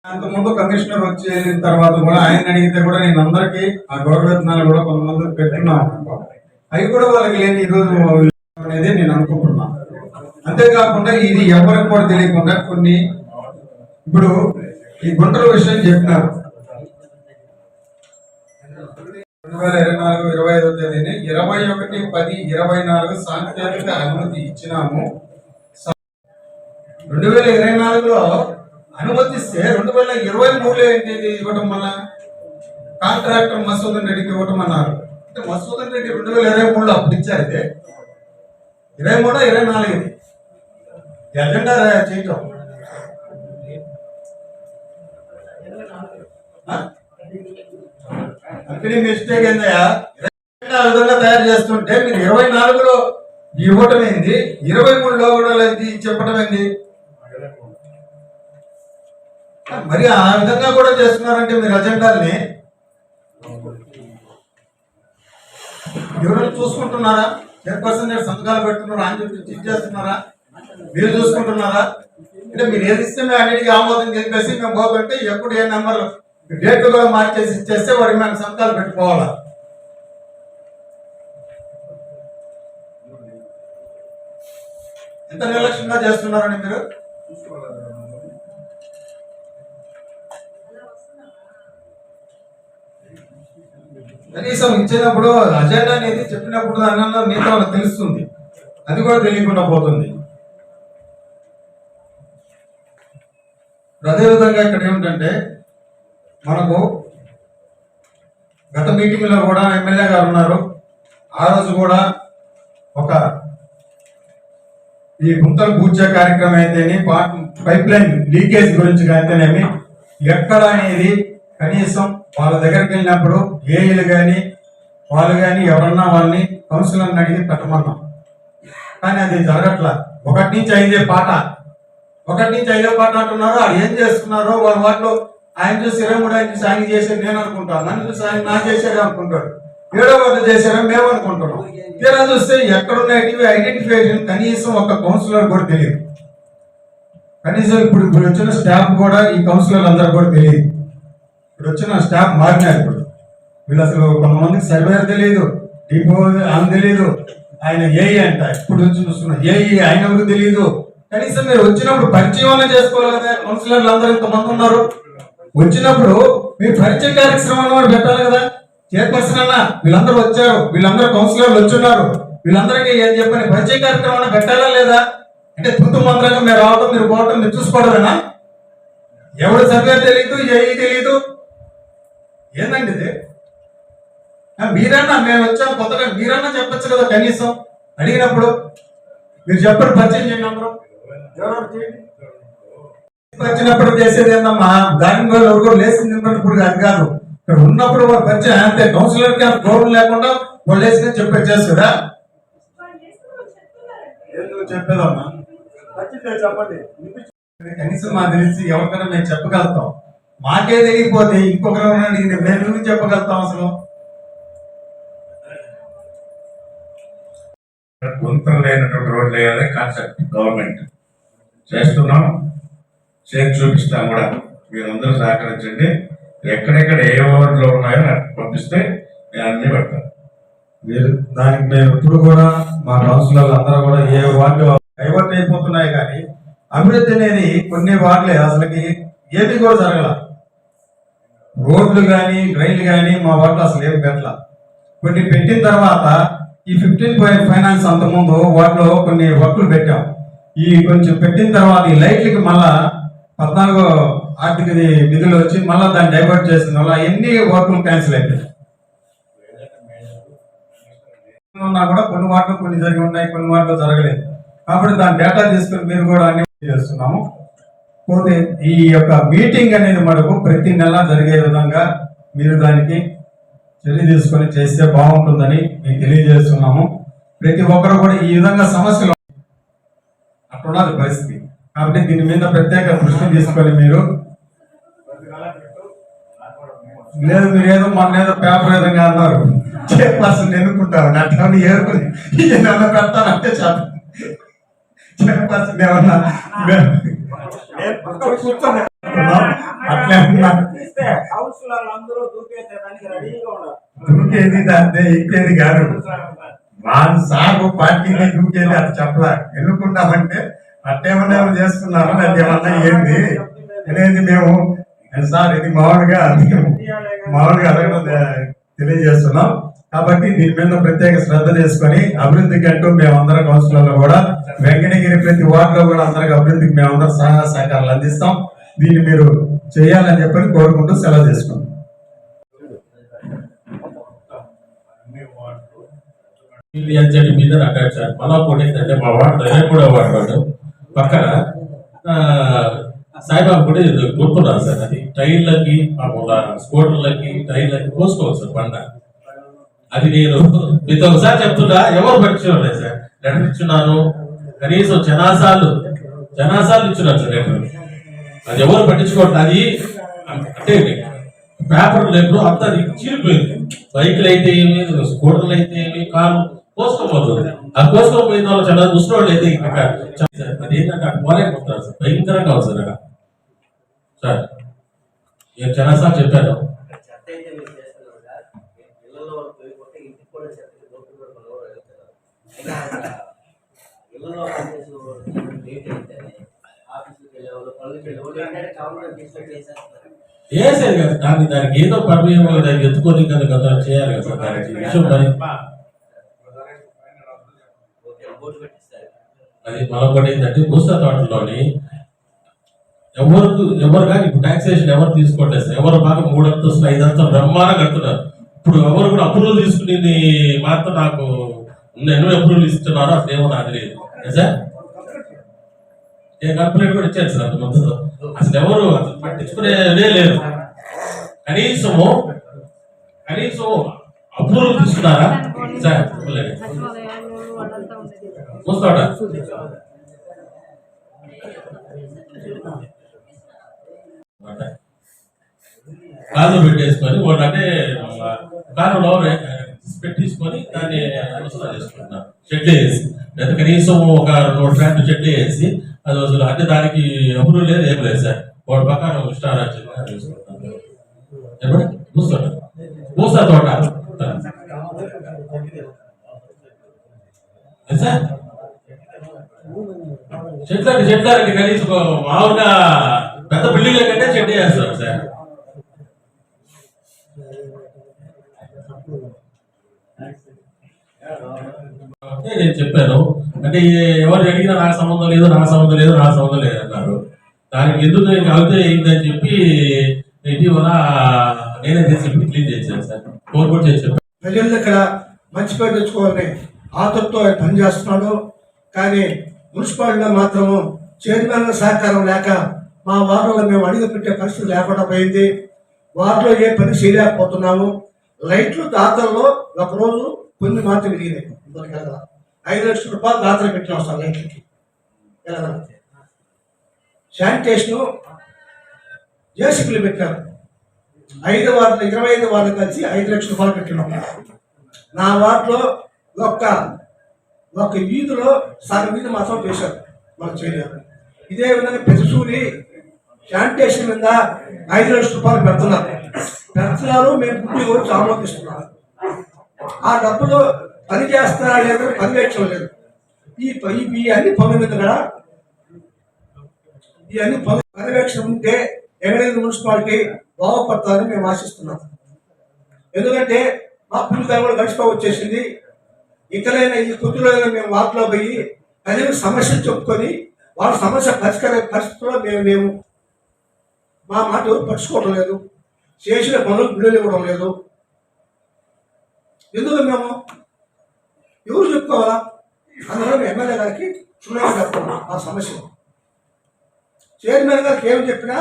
అంతకుముందు కమిషనర్ వచ్చి వెళ్ళిన తర్వాత కూడా ఆయన అడిగితే కూడా నేను అందరికీ ఆ గౌరవవేతనాలు కూడా కొంతమంది పెట్టున్నాను. అవి కూడా వాళ్ళకి లేని ఈరోజు అనేది నేను అనుకుంటున్నాను. అంతేకాకుండా ఇది ఎవరికి కూడా తెలియకుండా కొన్ని ఇప్పుడు ఈ గుంటల విషయం చెప్పినారు. 2024-25వ తేదీని 21/10/24 సాంకేతిక అనుమతి ఇచ్చినాము. 2024లో అనుమతిస్తే 2023లో ఏంటి ఇవ్వటం వల్ల కాంట్రాక్టర్ మసూదన్ రెడ్డికి ఇవ్వటం అన్నారు. అంటే మసూదన్ రెడ్డి 2023లో అప్పుడు ఇచ్చారు. ఇదే 23-24 ఇది ఎజెండా చేయటం కంపెనీ మిస్టేక్ ఏందయ్యా? ఆ విధంగా తయారు చేస్తుంటే మీరు 24లో ఇవ్వటం ఏంది, 23లో కూడా చెప్పటం ఏంది? మరి ఆ విధంగా కూడా చేస్తున్నారంటే మీరు అజెండాల్ని ఎవరైనా చూసుకుంటున్నారా? చైర్పర్సన్ సంతకాలు పెడుతున్నారా అని చెప్పి చెక్ చేస్తున్నారా? మీరు చూసుకుంటున్నారా? అంటే మీరు ఏది ఇస్తే మేము అన్నిటికీ ఆమోదం చెప్పేసి మేము పోతుంటే ఎప్పుడు ఏ నెంబర్ డేట్లు కూడా మార్చేసి ఇచ్చేస్తే వాడికి మేము సంతకాలు పెట్టుకోవాలా? ఎంత నిర్లక్ష్యంగా చేస్తున్నారండి మీరు? కనీసం ఇచ్చినప్పుడు అజెండా అనేది చెప్పినప్పుడు అన్న మిగతా వాళ్ళకి తెలుస్తుంది, అది కూడా తెలియకుండా పోతుంది. అదేవిధంగా ఇక్కడ ఏమిటంటే మనకు గత మీటింగ్ లో కూడా ఎమ్మెల్యే గారు ఉన్నారు. ఆ రోజు కూడా ఒక ఈ గుంతలు పూడ్చే కార్యక్రమం అయితేనే పైప్ లైన్ లీకేజ్ గురించి అయితేనేమి ఎక్కడ అనేది కనీసం వాళ్ళ దగ్గరికి వెళ్ళినప్పుడు ఏఈలు కానీ వాళ్ళు కానీ ఎవరన్నా వాళ్ళని కౌన్సిలర్ని అడిగి పెట్టమన్నాం. కానీ అది జరగట్లా. 1 నుంచి 5 పాట అంటున్నారు. వాళ్ళు ఏం చేస్తున్నారో వాళ్ళ వాటిలో ఆయన చూసి 23 ఆయన చూసి ఆయన చేసేది నేను అనుకుంటాను, నన్ను చూసి ఆయన నా చేసేది అనుకుంటాడు, 7వ వార్డు చేశారని మేము అనుకుంటున్నాం. తీరా చూస్తే ఎక్కడున్నాయి ఐడెంటిఫికేషన్ కనీసం ఒక కౌన్సిలర్ కూడా తెలియదు. కనీసం ఇప్పుడు వచ్చిన స్టాఫ్ కూడా ఈ కౌన్సిలర్ అందరూ కూడా తెలియదు. ఇప్పుడు వచ్చిన స్టాఫ్ మారినారు. ఇప్పుడు వీళ్ళు అసలు కొంతమందికి సర్వేర్ తెలియదు, డిపో అని తెలియదు, ఆయన ఏఈ అంట ఇప్పుడు చూస్తున్నా ఏఈ ఆయన ఎవరికి తెలియదు. కనీసం మీరు వచ్చినప్పుడు పరిచయం చేసుకోవాలి కదా. కౌన్సిలర్లు అందరూ ఇంతమంది ఉన్నారు, వచ్చినప్పుడు మీరు పరిచయ కార్యక్రమాలు పెట్టాలి కదా. చైర్పర్సన్ అన్న వీళ్ళందరూ వచ్చారు, వీళ్ళందరూ కౌన్సిలర్లు వచ్చున్నారు, వీళ్ళందరికీ ఏం చెప్పని పరిచయ కార్యక్రమాన్ని పెట్టాలా లేదా? అంటే తుత్తు మంత్రంగా మీరు రావడం మీరు పోవటం మీరు చూసుకోవడమేనా? ఎవరు సర్వే తెలియదు, ఏఈ తెలియదు, ఏందండి ఇది? మీరన్నా మేము వచ్చాం కొత్తగా, మీరన్నా చెప్పచ్చు కదా. కనీసం అడిగినప్పుడు మీరు చెప్పండి, పరిచయం చేయండి. అందరూ వచ్చినప్పుడు చేసేది ఏందమ్మా, దాని వల్ల ఎవరు కూడా లేచింది ఇప్పుడు అది కాదు. ఇక్కడ ఉన్నప్పుడు వాళ్ళు పరిచయం అంతే. కౌన్సిలర్ కి గౌరవం లేకుండా వాళ్ళు లేచిందని చెప్పేదా? చెప్పేదమ్మా చెప్పండి. కనీసం మాకు తెలిసి ఎవరికైనా మేము చెప్పగలుగుతాం. మాకే తెలియకపోతే ఇంకొకరు మేము చెప్పగలుగుతాం అసలు? గుంతలు లేనటువంటి రోడ్లు వేయాలి కాన్సెప్ట్ గవర్నమెంట్ చేస్తున్నాం, చేసి చూపిస్తాం కూడా. మీరందరూ సహకరించండి. ఎక్కడెక్కడ ఏ వార్డులో ఉన్నాయో నాకు పంపిస్తే నేను అన్ని పెడతాను. మీరు దానికి మేము ఇప్పుడు కూడా మా కౌన్సిలర్లు అందరూ కూడా ఏ వార్డు డైవర్ట్ అయిపోతున్నాయి, కానీ అభివృద్ధి అనేది కొన్ని వార్డులే అసలుకి ఏది కూడా జరగల. రోడ్లు కానీ డ్రైన్లు కానీ మా వార్డులో అసలు ఏమి పెట్టాల. కొన్ని పెట్టిన తర్వాత ఈ 15 ఫైనాన్స్ అంతకుముందు వాటిలో కొన్ని వర్కులు పెట్టాం. ఈ కొంచెం పెట్టిన తర్వాత ఈ లైట్లకి మళ్ళా 14 ఆర్థిక నిధులు వచ్చి మళ్ళీ దాన్ని డైవర్ట్ చేసిన వల్ల ఎన్ని వర్కులు క్యాన్సిల్ అయిపోయాయి. ఉన్నా కూడా కొన్ని వాటిలో కొన్ని జరిగి ఉన్నాయి, కొన్ని వాటిలో జరగలేదు. కాబట్టి దాని డేటా తీసుకుని మీరు కూడా అన్ని చేస్తున్నాము. పోతే ఈ యొక్క మీటింగ్ అనేది మనకు ప్రతి నెల జరిగే విధంగా మీరు దానికి చర్య తీసుకొని చేస్తే బాగుంటుందని మీకు తెలియజేస్తున్నాము. ప్రతి ఒక్కరు కూడా ఈ విధంగా సమస్యలు అట్లున్నది పరిస్థితి. కాబట్టి దీని మీద ప్రత్యేక దృష్టి తీసుకొని మీరు లేదు, మీరు ఏదో మొన్న ఏదో పేపర్ విధంగా అన్నారు చైర్పర్సన్ ఎన్నుకుంటారు అట్లా ఏరుకుని ఏదన్నా పెడతానంటే చాలు. చైర్పర్సన్ ఏమన్నా అట్లే దూకేది దాంతే ఎక్కేది కాదు. వాళ్ళ సాగు పార్టీని దూకేది అది చెప్పలా. ఎన్నుకుంటామంటే అట్టేమన్నా చేస్తున్నాము, అది ఏమన్నా ఏంది అనేది మేము సార్ ఇది మామూలుగా అడగడం తెలియజేస్తున్నాం. కాబట్టి దీని మీద ప్రత్యేక శ్రద్ధ చేసుకొని అభివృద్ధికి అంటూ మేమందరం కౌన్సిలర్లు కూడా వెంకటగిరి ప్రతి వార్డులో కూడా అందరికి అభివృద్ధికి మేమందరం సహాయ సహకారాలు అందిస్తాం. దీన్ని మీరు చేయాలని చెప్పని కోరుకుంటూ సెలవు చేసుకుంటాం. మీద అటాచ్ సార్ మలాపూడి ఏంటంటే మా వార్డు 23వ వార్డు పక్కన సాయిబాబా కూడా గుర్తున్నారు సార్. అది టైర్లకి స్కూటర్లకి టైర్లకి పోసుకోవచ్చు సార్ బండ. అది నేను మీతో ఒకసారి చెప్తున్నా, ఎవరు పట్టించుకోలేదు సార్. లెటర్ ఇచ్చున్నాను, కనీసం జనాసాలు ఇచ్చున్నారు సార్ లెటర్. అది ఎవరు పట్టించుకోవట్లేదు. అది అంటే పేపర్ లేబుల్ అంతా చీలిపోయింది. బైకులు అయితే ఏమి, స్కూటర్లు అయితే ఏమి, కారు కోసుకోపోతుంది. ఆ కోసుకోపోయిన వాళ్ళు చాలా ముసలి వాళ్ళు అయితే అది ఏంటంటే అటు పోలేకపోతున్నారు సార్. భయంకరంగా ఉంది సార్ అక్కడ. సార్ నేను చాలాసార్లు చెప్పాను. వేసేది కదా దానికి ఏదో పర్మిషన్ దానికి ఎత్తుకొని కదా చేయాలి కదా సార్. దానికి విషయం మరి అది మరొకటి ఏంటంటే భూసా తోటలోని ఎవరు కానీ ఇప్పుడు టాక్సేషన్ ఎవరు తీసుకోవట్లేదు సార్. ఎవరు బాగా 3 అంతస్తులు 5 అంతస్తులు బ్రహ్మాండంగా కడుతున్నారు. ఇప్పుడు ఎవరు కూడా అప్రూవల్ తీసుకుని మాత్రం నాకు ఎన్నో అప్రూవల్ ఇస్తున్నారో అసలు ఏమో నాకు తెలియదు సార్. నేను కంప్లైంట్ కూడా ఇచ్చాను సార్. అంత మొత్తంలో అసలు ఎవరు అసలు పట్టించుకునేదే లేదు. కనీసం అప్రూవల్ తీసుకున్నారా సార్? చూస్తాడా కాలు పెట్టేసుకొని అంటే కాలులో పెట్టేసుకొని దాన్ని చేసుకుంటున్నారు. షెడ్ వేసి లేదా కనీసం ఒక 2 ట్రాక్టర్ షెడ్ వేసి అది అసలు అంటే దానికి అప్రూవల్ లేదు, ఏం లేదు సార్. వాడు పక్కన స్టార్ చూసుకుంటాను. పూసా తోట సార్. చెట్లంటే కనీసం మామూలుగా పెద్ద బిల్డింగ్ల కంటే చెట్టు వేస్తారు సార్. నేను చెప్పాను అంటే ఎవరు అడిగినా నాకు సంబంధం లేదు అన్నారు. దానికి ఎందుకు అవుతే అయిందని చెప్పి ఇటీవల నేనే చెప్పి క్లీన్ చేశాను సార్. కోరుకుంటూ చెప్పాను. ప్రజల దగ్గర మంచి పేరు తెచ్చుకోవాలని ఆతృతో ఆయన పనిచేస్తున్నాడు. కానీ మున్సిపాలిటీలో మాత్రము చైర్మన్ సహకారం లేక మా వార్డులో మేము అడిగి పెట్టే పరిస్థితి లేకుండా పోయింది. వార్డులో ఏ పని చేయలేకపోతున్నాము. లైట్లు దాతల్లో ఒకరోజు కొన్ని మాత్రం విరిగినాయి. 5 లక్షల రూపాయలు దాతలు పెట్టిన వస్తాం లైట్లకి. శానిటేషను జేసీబీలు పెట్టారు. 5 వార్డులు 25 వార్డులు కలిసి 5 లక్షల రూపాయలు పెట్టినాం. నా వార్డులో ఒక వీధిలో సగం వీధి మాత్రం చేశారు, మనం చేయలేదు. ఇదే విధంగా పెద్దసూరి శానిటేషన్ మీద 5 లక్షల రూపాయలు పెడుతున్నారు. మేము గుడ్డి కూడా ఆమోదిస్తున్నాం. ఆ డబ్బులు పని చేస్తారా లేదు పర్యవేక్షణ లేదు. ఈ అన్ని పనుల మీద కూడా ఈ అన్ని పర్యవేక్షణ ఉంటే ఎగడైన మున్సిపాలిటీ బాగుపడతారని మేము ఆశిస్తున్నాం. ఎందుకంటే మా పుట్టుక కూడా గడిచిపో వచ్చేసింది. ఇకలైనా ఈ కొద్దిలో మేము వాటిలో పోయి ప్రజలు సమస్యలు చెప్పుకొని వాళ్ళ సమస్య పరిష్కార పరిస్థితుల్లో మేము మా మాట పరుచుకోవడం లేదు. చేసిన పనులు బిల్లులు ఇవ్వడం లేదు. ఎందుకు మేము ఎవరు చెప్పుకోవాలా? అందువల్ల మేము ఎమ్మెల్యే గారికి క్షుణ్ణంగా చెప్తున్నాం ఆ సమస్య. చైర్మన్ గారికి ఏమి చెప్పినా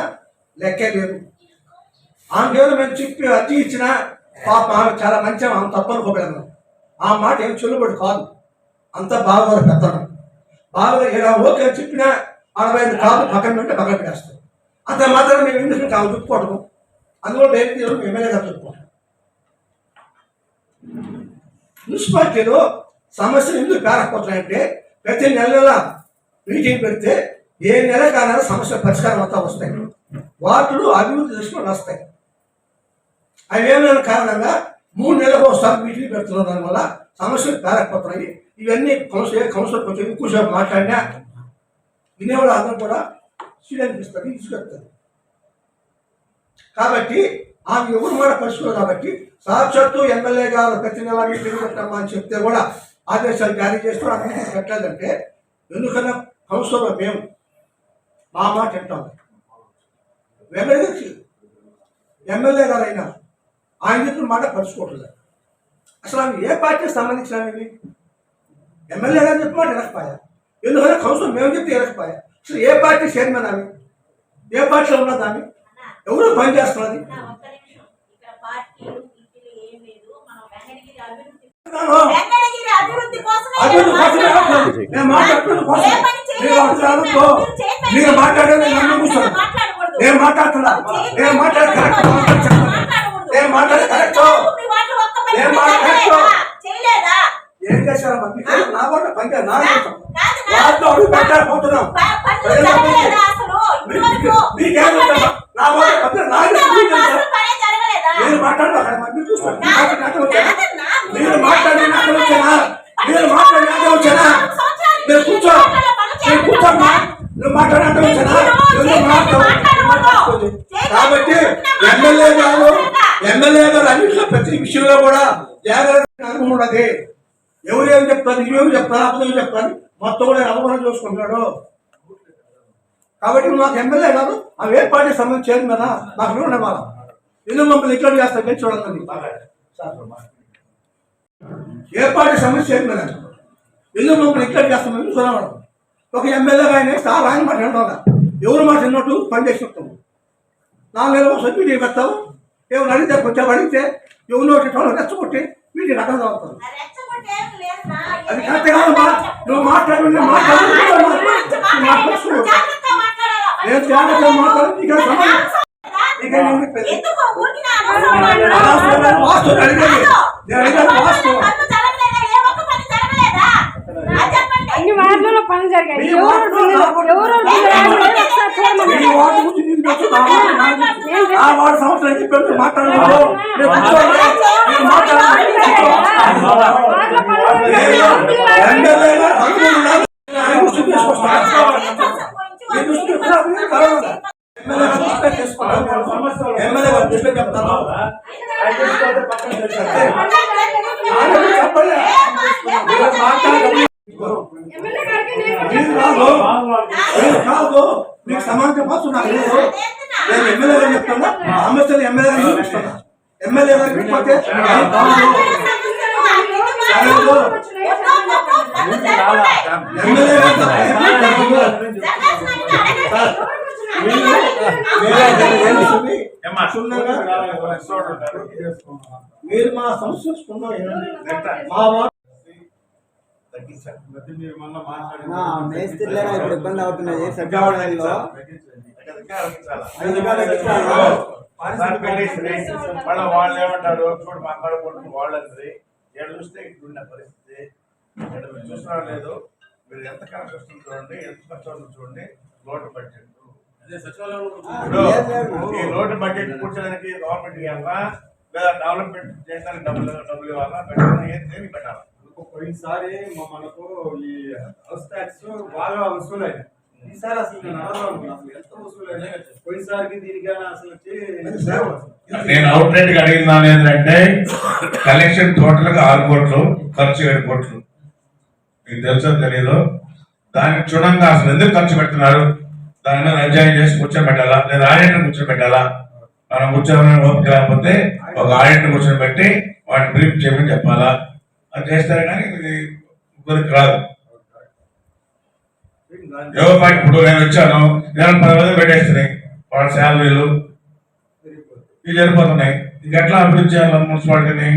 లెక్కే లేదు. ఆమెకేమైనా మేము చెప్పి అర్జీ ఇచ్చినా పాప ఆమె చాలా మంచి ఆమె తప్పనుకోగలను. ఆ మాట ఏం చెల్లుబడి కాదు. అంత బాగా పెద్దను బాగా ఇలా ఓకే చెప్పినా 65 కాదు పక్కన పెట్టి పక్కన పెట్టేస్తాం. అంత మాత్రం మేము ఎందుకు కాదు చెప్పుకోవడం. అందులో డైరెక్ట్ ఎమ్మెల్యే గారు చెప్పుకోవడం. మున్సిపాలిటీలో సమస్యలు ఎందుకు పేరకపోతున్నాయంటే ప్రతి నెల మీటింగ్ పెడితే ఏ నెల కాలాల సమస్యల పరిష్కారం అంతా వస్తాయి. వార్డులు అభివృద్ధి దృష్టిలో వస్తాయి. అవి ఏమైనా కారణంగా 3 నెలలకు ఒకసారి మీటింగ్ పెడుతున్న దానివల్ల సమస్యలు పేరకపోతున్నాయి. ఇవన్నీ కౌన్సిలర్ కొంచెం ఎక్కువసేపు మాట్లాడినా వినేవాళ్ళు అందరూ కూడా స్వీకరిస్తారు, తీసుకెళ్తారు. కాబట్టి ఆమె ఎవరు మాట పరిస్థితులు కాబట్టి సాక్షాత్తు ఎమ్మెల్యే గారు ప్రతి నెల మీటింగ్ పెట్టమ్మా అని చెప్తే కూడా ఆదేశాలు జారీ చేస్తూ ఆ మీటింగ్ పెట్టలేదంటే ఎందుకన్నా కౌన్సిలర్ మేము మా మాట వింటాం. ఎమ్మెల్యే గారు అయినా ఆయన చెప్పిన మాట పరుచుకోవట్లేదు. అసలు ఆమె ఏ పార్టీకి సంబంధించిన ఎమ్మెల్యే గారు చెప్పిన మాట వినకపోయా. ఎందుకంటే కౌన్సిలర్ మేము చెప్తే వినకపోయా. అసలు ఏ పార్టీ చైర్మన్ ఆమె, ఏ పార్టీలో ఉన్నది ఆమె, ఎవరు పని చేస్తున్నది? మీరు మాట్లాడేది నన్ను కూర్చోండి. నేను మాట్లాడుతున్నా. నేను మాట్లాడే కరెక్ట్. నేను మాట్లాడే కరెక్ట్. నేను మాట్లాడే ఏం చేశారమ్మా? నా కూడా పని నా వాటిలో అడుగు పెట్టాలనుకుంటున్నాం. మీకేమంటారా? నా వాడు నేను మాట్లాడు మీరు చూసుకోండి. మీరు మాట్లాడి నాకు వచ్చానా? మీరు మాట్లాడి నాకు వచ్చానా? మీరు కూర్చో. మీరు కూర్చోమ్మా. నువ్వు మాట్లాడినట్టు వచ్చానా? కాబట్టి ఎమ్మెల్యే గారు అన్నింటిలో ప్రతి విషయంలో కూడా జాగ్రత్త ఉన్నది. ఎవరేం చెప్తారు, ఇవేమి చెప్తారు, అప్పుడు చెప్తారు, మొత్తం కూడా అవగాహన చూసుకుంటాడు. కాబట్టి మాకు ఎమ్మెల్యే కాదు అవి ఏ పార్టీ సంబంధించి చేయదు కదా, మాకు ఉండే వాళ్ళ ఎందుకు మమ్మల్ని ఇక్కడ చేస్తాం నేను చూడాలి. ఏ పార్టీ సమస్య చేయదు కదా, ఎందుకు మమ్మల్ని ఇక్కడ చేస్తాం ఎందుకు చూడడం. ఒక ఎమ్మెల్యే ఆయన సార్ ఆయన మాట వినడం, ఎవరు మాట విన్నట్టు పని చేసినట్టు 4 నెలలు ఒకసారి మీటింగ్ పెడతావు. ఎవరు అడిగితే కొంచెం అడిగితే ఎవరు రెచ్చగొట్టి మీటింగ్ అడ్డం చదువుతారు. అది కరెక్ట్ కాదమ్మా. నువ్వు మాట్లాడు నేను జాగ్రత్త మాట్లాడు. అన్ని వార్డులలో పనులు జరిగాయి. ఆ వార్డు సంవత్సరం చెప్పారు మాట్లాడారు. కాదు మీకు సమాజం పోతున్నారు. నేను ఎమ్మెల్యే గారు చెప్తున్నా, సమస్యలు ఎమ్మెల్యే గారు చూపిస్తున్నా. ఎమ్మెల్యే గారు పోతే మీరు మా సమస్య మేస్త్రిలో ఇప్పుడు ఇబ్బంది అవుతున్నది. వాళ్ళు ఏమంటారు చూడు మా కాడ కొడుకు వాళ్ళందరి ఏడు చూస్తే ఇట్లున్న పరిస్థితి మీరు చూస్తున్నారు లేదు. మీరు ఎంత ఖర్చు వస్తుంది చూడండి, ఎంత ఖర్చు అవుతుంది చూడండి. లోటు బడ్జెట్ ఈ లోటు బడ్జెట్ కూర్చోడానికి గవర్నమెంట్ ఇవ్వాలా లేదా డెవలప్మెంట్ చేయడానికి డబ్బులు ఇవ్వాలా ఏమి పెట్టాలా? పోయినసారి మనకు ఈ హౌస్ ట్యాక్స్ బాగా వసూలు అయినాయి. ఈసారి అసలు నేను అడగను అసలు ఎంత వసూలు అయినాయి. పోయినసారికి దీనికైనా అసలు నేను అవుట్ రేట్ అడిగిన ఏంటంటే కలెక్షన్ టోటల్ గా 6 కోట్లు, ఖర్చు 7 కోట్లు. మీకు తెలుసో తెలీదు. దానికి క్షుణ్ణంగా అసలు ఎందుకు ఖర్చు పెడుతున్నారు, దాని మీద ఎంజాయ్ చేసి కూర్చోబెట్టాలా లేదా ఆడిటర్ కూర్చోబెట్టాలా? మనం కూర్చోని ఓపిక లేకపోతే ఒక ఆడిటర్ కూర్చోబెట్టి వాటిని బ్రీఫ్ చేయమని చెప్పాలా? అది చేస్తారు కానీ ముగ్గురికి రాదు. ఎవరి పార్టీ ఇప్పుడు నేను వచ్చాను, నేను 10 రోజులు పెట్టేస్తున్నాయి వాళ్ళ శాలరీలు ఇవి జరిగిపోతున్నాయి. ఇంకెట్లా అభివృద్ధి చేయాలి మున్సిపాలిటీని?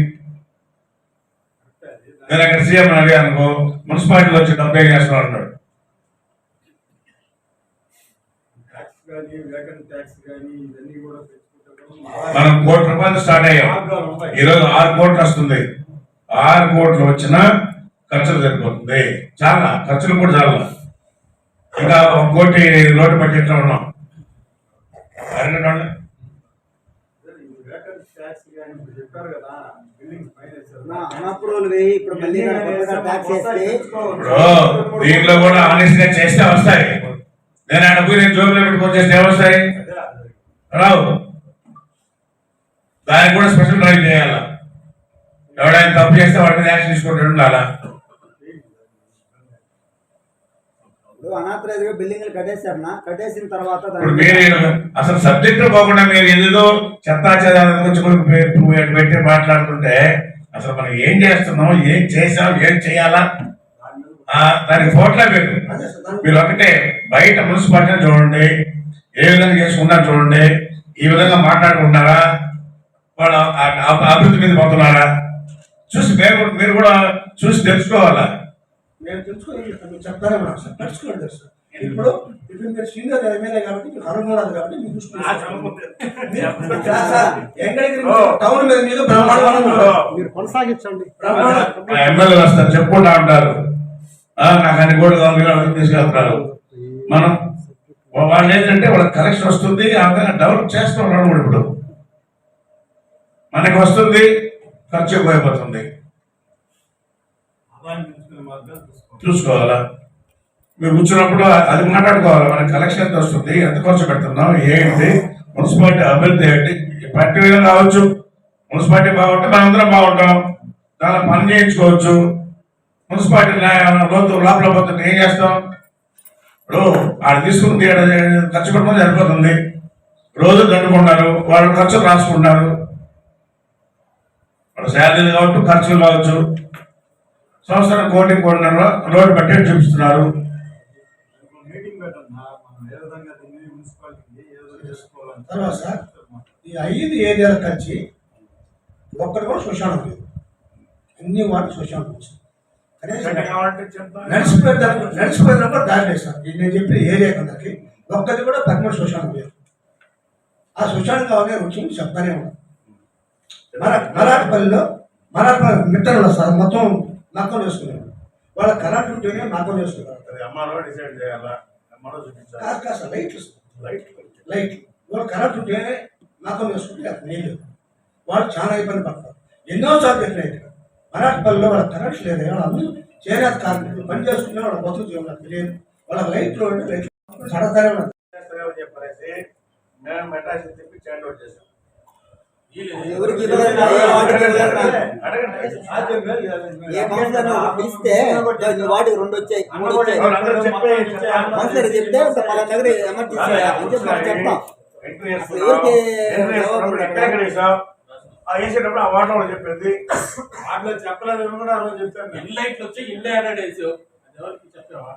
నేను అక్కడ సీఎం అడిగా అనుకో, మున్సిపాలిటీలో వచ్చి 70 చేస్తాను అంటాడు. మనం ₹1 కోటి స్టార్ట్ అయ్యాం, ఈరోజు 6 కోట్లు వస్తుంది. 6 కోట్లు వచ్చినా ఖర్చులు సరిపోతుంది. చాలా ఖర్చులు కూడా చాలా. ఇంకా 1 కోటి రోడ్డు బడ్జెట్లో ఉన్నాం. దీంట్లో కూడా ఆనెస్ట్ గా చేస్తే వస్తాయి. నేను అక్కడ పోయి నేను జోబులో పెట్టుకొని చేస్తే వస్తాయి, రావు. దానికి కూడా స్పెషల్ డ్రైవ్ చేయాలా. ఎవడైనా తప్పు చేస్తే వాటిని యాక్షన్ తీసుకుంటూ ఉండాలా. బిల్డింగ్లు కట్టేశారు, కట్టేసిన తర్వాత ఇప్పుడు మీరు అసలు సబ్జెక్ట్ పోకుండా మీరు ఏదో చెత్తా చెదారం పెట్టి మాట్లాడుతుంటే అసలు మనం ఏం చేస్తున్నాం, ఏం చేసాం, ఏం చేయాలా దానికి ఫోటోలే పెట్టు. మీరు ఒకటే బయట మున్సిపాలిటీ చూడండి, ఏ విధంగా చేసుకున్నారు చూడండి, ఈ విధంగా మాట్లాడుకుంటున్నారా, వాళ్ళు అభివృద్ధి మీద పోతున్నారా చూసి మీరు కూడా చూసి తెలుసుకోవాలా. నేను తెలుసుకోవాలి చెప్తానే ఉన్నాను సార్, నడుచుకోండి సార్. ఇప్పుడు మీరు సీనియర్ ఎమ్మెల్యే కాబట్టి మీకు అనుభవం కాబట్టి మీరు టౌన్ మీద మీద మీరు కొనసాగించండి. ఎమ్మెల్యే వస్తారు చెప్పుకుంటా ఉంటారు, నాకు అన్ని కూడా తీసుకెళ్తారు. మనం వాళ్ళు ఏంటంటే వాళ్ళకి కలెక్షన్ వస్తుంది, ఆ విధంగా డెవలప్ చేస్తున్నాడు. కూడా ఇప్పుడు మనకి వస్తుంది, ఖర్చు ఎక్కువైపోతుంది. చూసుకోవాలా. మీరు కూర్చున్నప్పుడు అది మాట్లాడుకోవాలి. మనకి కలెక్షన్ ఎంత వస్తుంది, ఎంత ఖర్చు పెడుతున్నాం, ఏంటి, మున్సిపాలిటీ అభివృద్ధి ఏంటి, పార్టీ విధంగా కావచ్చు. మున్సిపాలిటీ బాగుంటే మనందరం బాగుంటాం, దానిలో పని చేయించుకోవచ్చు. మున్సిపాలిటీ లోపల పోతుంటే ఏం చేస్తాం? ఇప్పుడు ఆడ తీసుకుని ఖర్చు పెట్టడం సరిపోతుంది. రోజు దండుకుంటారు, వాళ్ళు ఖర్చులు రాసుకుంటారు. వాళ్ళు శాలరీలు కావచ్చు, ఖర్చులు కావచ్చు. సంవత్సరం 1 కోటి రోడ్డు బడ్జెట్ చూపిస్తున్నారు. తర్వాత సార్ ఈ 5 ఏరియాల ఖర్చు ఒక్కటి కూడా శ్మశానం లేదు. అన్ని వాటి శ్మశానం వచ్చింది. నడిచిపోయినప్పుడు దారి లేదు సార్. నేను చెప్పిన ఏరియా కొందరికి ఒక్కటి కూడా పర్మనెంట్ శ్మశానం లేదు. ఆ శ్మశానం కావాలని రుచి చెప్తానే ఉన్నాం. మరాఠపల్లిలో మిట్టలు సార్ మొత్తం నాకం చేసుకున్నాను. వాళ్ళ కరెంట్ ఉంటేనే నాకం చేసుకున్నారు. లైట్లు వాళ్ళు కరెంట్ ఉంటేనే నాకం చేసుకుంటే అక్కడ నీళ్ళు. వాళ్ళు చాలా ఇబ్బంది పడతారు. ఎన్నోసార్లు చెప్పినట్టు మరాఠపల్లిలో వాళ్ళ కరెంట్ లేదు. వాళ్ళందరూ చేనేత కార్మికులు పని చేసుకునే వాళ్ళ బతుకు జీవనం తెలియదు. వాళ్ళ లైట్లు అంటే లైట్లు కడతానే ఉన్నారు. ఇస్తే వాటికి 2 వచ్చాయి, 3 వచ్చాయి. మంత్రి చెప్తే పలా దగ్గర ఎమర్జెన్సీ అని చెప్పి చెప్తాం. వేసేటప్పుడు ఆ వాటర్ చెప్పింది, వాటిలో చెప్పలేదు కూడా ఆ రోజు చెప్తాను. ఎన్ని లైట్లు వచ్చి ఇల్లు యాడ్ వేసావు, ఎవరికి చెప్పావా?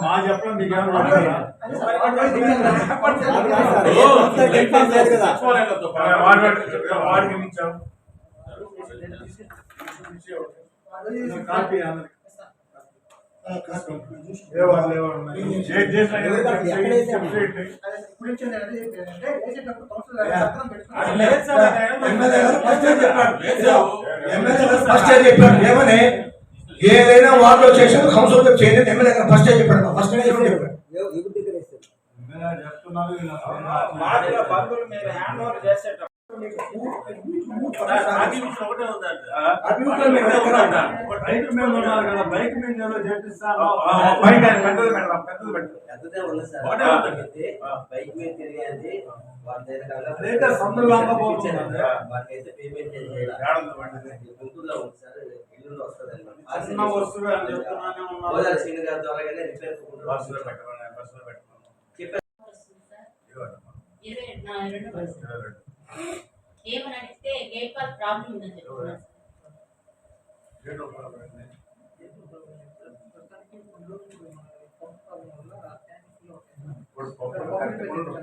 మా చెప్పడం మీకు వాడికి ఇచ్చాం కాపీ ఏమని ఏదైనా వార్డులో చేసాను కౌన్సిల్ చేయండి. ఎమ్మెల్యే ఫస్ట్ చెప్పాడు. ఫస్ట్ చెప్పాడు. బైక్ మీద చేపిస్తాను. బైక్ మీద తిరిగేది ఏమని అడిగితే గేట్ పాస్ ప్రాబ్లం ఉందని చెప్తున్నారు.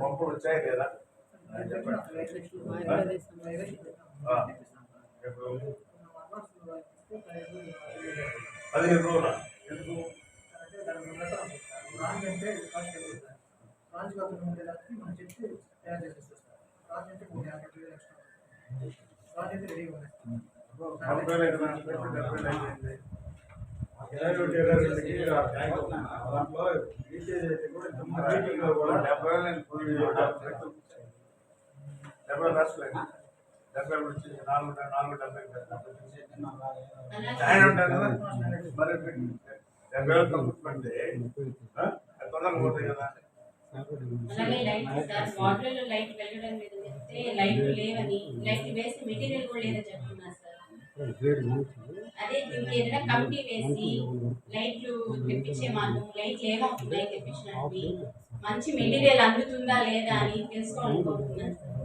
పంపులు వచ్చాయి లేదా? పదిహేను రోజుల మనం చెప్పి తయారు చేసేస్తాం రాజు అంటే 350,000 ఎక్స్ట్రా రాజు అయితే రెడీగా అలాగే లైట్ సార్ వాటర్లో లైట్ వెళ్ళడం లేదు చెప్తే లైట్ లేవని లైట్ వేసి మెటీరియల్ కూడా లేదని చెప్తున్నారు సార్. అదే దీనికి ఏదైనా కమిటీ వేసి లైట్లు తెప్పించే మార్గం లైట్లు ఏమవుతున్నాయి తెప్పించినట్టు మంచి మెటీరియల్ అందుతుందా లేదా అని తెలుసుకోవాలనుకుంటున్నాను సార్.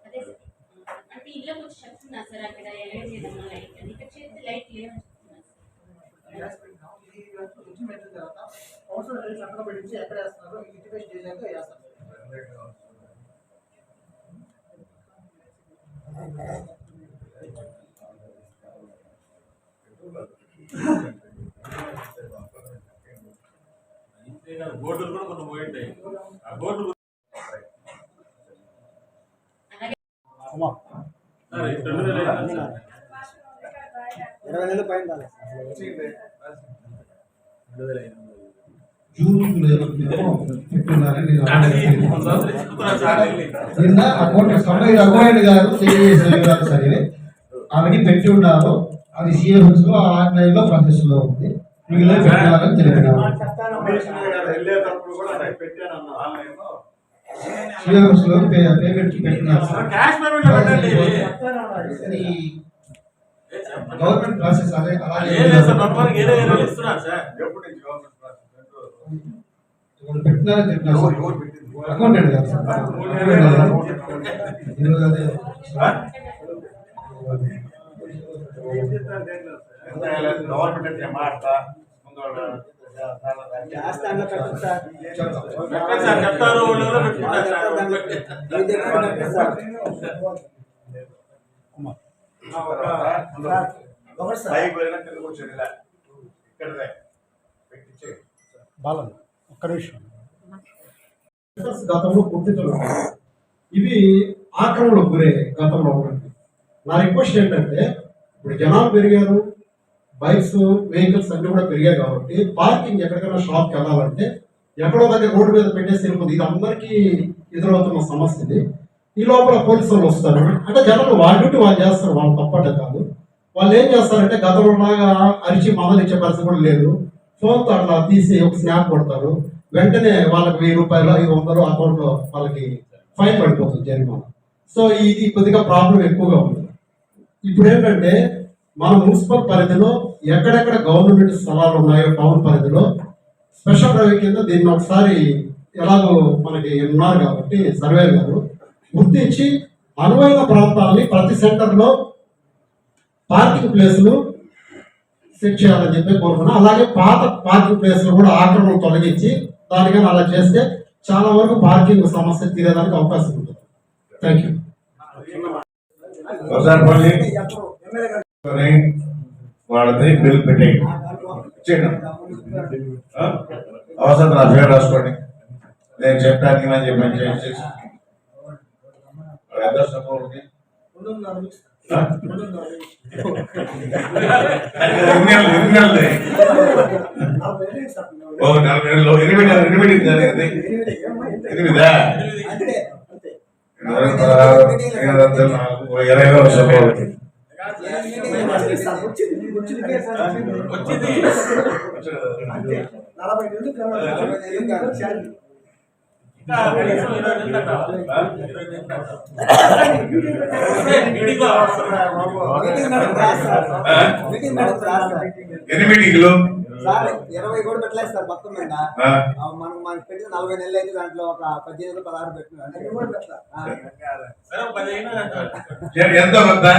అదే అంటే ఇళ్ళకి వచ్చి చెప్తున్నారు సార్ అక్కడ ఎలైట్ చేయడం లైట్ అని ఇక్కడ చేస్తే లైట్ లేవని చెప్తున్నారు సార్. తర్వాత అవసరం లేదు చక్కగా పెట్టించి ఎక్కడ వేస్తున్నారు ఇంటిమేషన్ చేసాక వేస్తారు. బోర్డులు కూడా కొన్ని పోయింటాయి ఆ బోర్డు 20 నెలలు పైన నిన్న అకౌంట్ సమ్మె రఘునాయుడు గారు తెలియజేశారు సరే అవన్నీ పెట్టి ఉన్నారు అది సిఎఫ్ఎస్ లో ఆన్లైన్ లో ప్రాసెస్ లో ఉంది మిగిలిన పెట్టాలని తెలియదు సిఎఫ్ఎస్ లో పేమెంట్ పెట్టినారు గవర్నమెంట్ ప్రాసెస్ అదే అలాగే పెట్టినారని చెప్పినారు అకౌంటెంట్ గారు సార్ గవర్నమెంట్ మాట చెప్తారు గతంలో గుర్తించడం ఇవి ఆక్రమణకు గురే గతంలో ఉన్నట్టు నా రిక్వెస్ట్ ఏంటంటే ఇప్పుడు జనాలు పెరిగారు బైక్స్ వెహికల్స్ అన్ని కూడా పెరిగాయి కాబట్టి పార్కింగ్ ఎక్కడికైనా షాప్కి వెళ్ళాలంటే ఎక్కడో దగ్గర రోడ్డు మీద పెట్టేసి వెళ్ళిపోతుంది ఇది అందరికీ ఎదురవుతున్న సమస్య ఇది ఈ లోపల పోలీసు వాళ్ళు వస్తారు అంటే జనాలు వాళ్ళ డ్యూటీ వాళ్ళు చేస్తారు వాళ్ళు తప్పట కాదు వాళ్ళు ఏం చేస్తారంటే గతంలో లాగా అరిచి మొదలు ఇచ్చే పరిస్థితి కూడా లేదు ఫోన్తో అట్లా తీసి ఒక స్నాప్ కొడతారు వెంటనే వాళ్ళకి 1000 రూపాయలు 500 అకౌంట్లో వాళ్ళకి ఫైన్ పడిపోతుంది జరిమానా సో ఇది కొద్దిగా ప్రాబ్లం ఎక్కువగా ఉంది ఇప్పుడు ఏంటంటే మన మున్సిపల్ పరిధిలో ఎక్కడెక్కడ గవర్నమెంట్ స్థలాలు ఉన్నాయో టౌన్ పరిధిలో స్పెషల్ డ్రైవ్ కింద దీన్ని ఒకసారి ఎలాగో మనకి ఉన్నారు కాబట్టి సర్వే గారు గుర్తించి అనువైన ప్రాంతాలని ప్రతి సెంటర్లో పార్కింగ్ ప్లేసులు సెట్ చేయాలని చెప్పి కోరుకున్నాం అలాగే పాత పార్కింగ్ ప్లేసులు కూడా ఆక్రమణ తొలగించి దానికని అలా చేస్తే చాలా వరకు పార్కింగ్ సమస్య తీరేదానికి అవకాశం ఉంటుంది థ్యాంక్ యూ వాళ్ళది బిల్ పెట్టేయండి అవసరం నా పేరు రాసుకోండి నేను చెప్పడానికి అని చెప్పి ఎంత సపోర్ట్ ఎనిమిదా 20 సపోర్ట్ ఎన్ని మీటింగ్లు సార్ 20 కూడా పెట్టలేదు సార్ మొత్తం మీద. ఆ. మనకు పెట్టిన 40 నెలలు అయితే దాంట్లో ఒక 18 16 పెట్టినా కూడా పెట్టలేదు. ఎంత వద్దా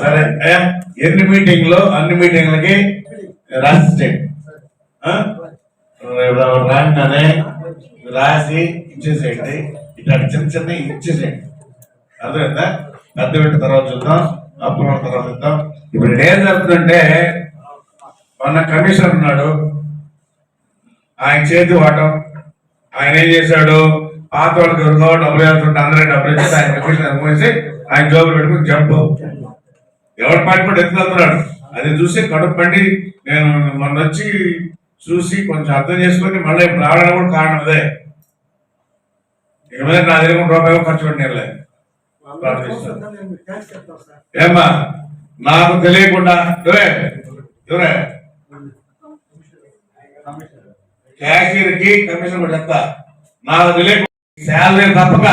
సరే ఎన్ని మీటింగ్లు అన్ని మీటింగ్లకి రాసి రాగానే రాసి ఇచ్చేసేయండి. ఇట్లా చిన్న చిన్న ఇచ్చేసేయండి. అర్థమైందా? పెద్ద తర్వాత చూద్దాం, అప్పుడు తర్వాత చూద్దాం. ఇప్పుడు ఏం జరుగుతుందంటే మొన్న కమిషనర్ ఉన్నాడు, ఆయన చేతి వాటం. ఆయన ఏం చేశాడు, పాత వాళ్ళకి ఎవరికో డబ్బులు వెళ్తుంటే అందరూ డబ్బులు ఇచ్చేసి ఆయన కమిషనర్ మూసి ఆయన జోబులు పెట్టుకుని జంపు ఎవరి పార్టీ కూడా ఎత్తుకెళ్తున్నాడు. అది చూసి కడుపు పండి నేను మొన్న వచ్చి చూసి కొంచెం అర్థం చేసుకొని మళ్ళీ ఇప్పుడు రావడానికి కూడా కారణం అదే. ఇక మీద నా దగ్గర రూపాయలు ఖర్చు పెట్టినలే. ఏమ్మా నాకు తెలియకుండా ఎవరే క్యాషియర్ కి కమిషన్ కూడా చెప్తా. నాకు తెలియకుండా శాలరీ తప్పక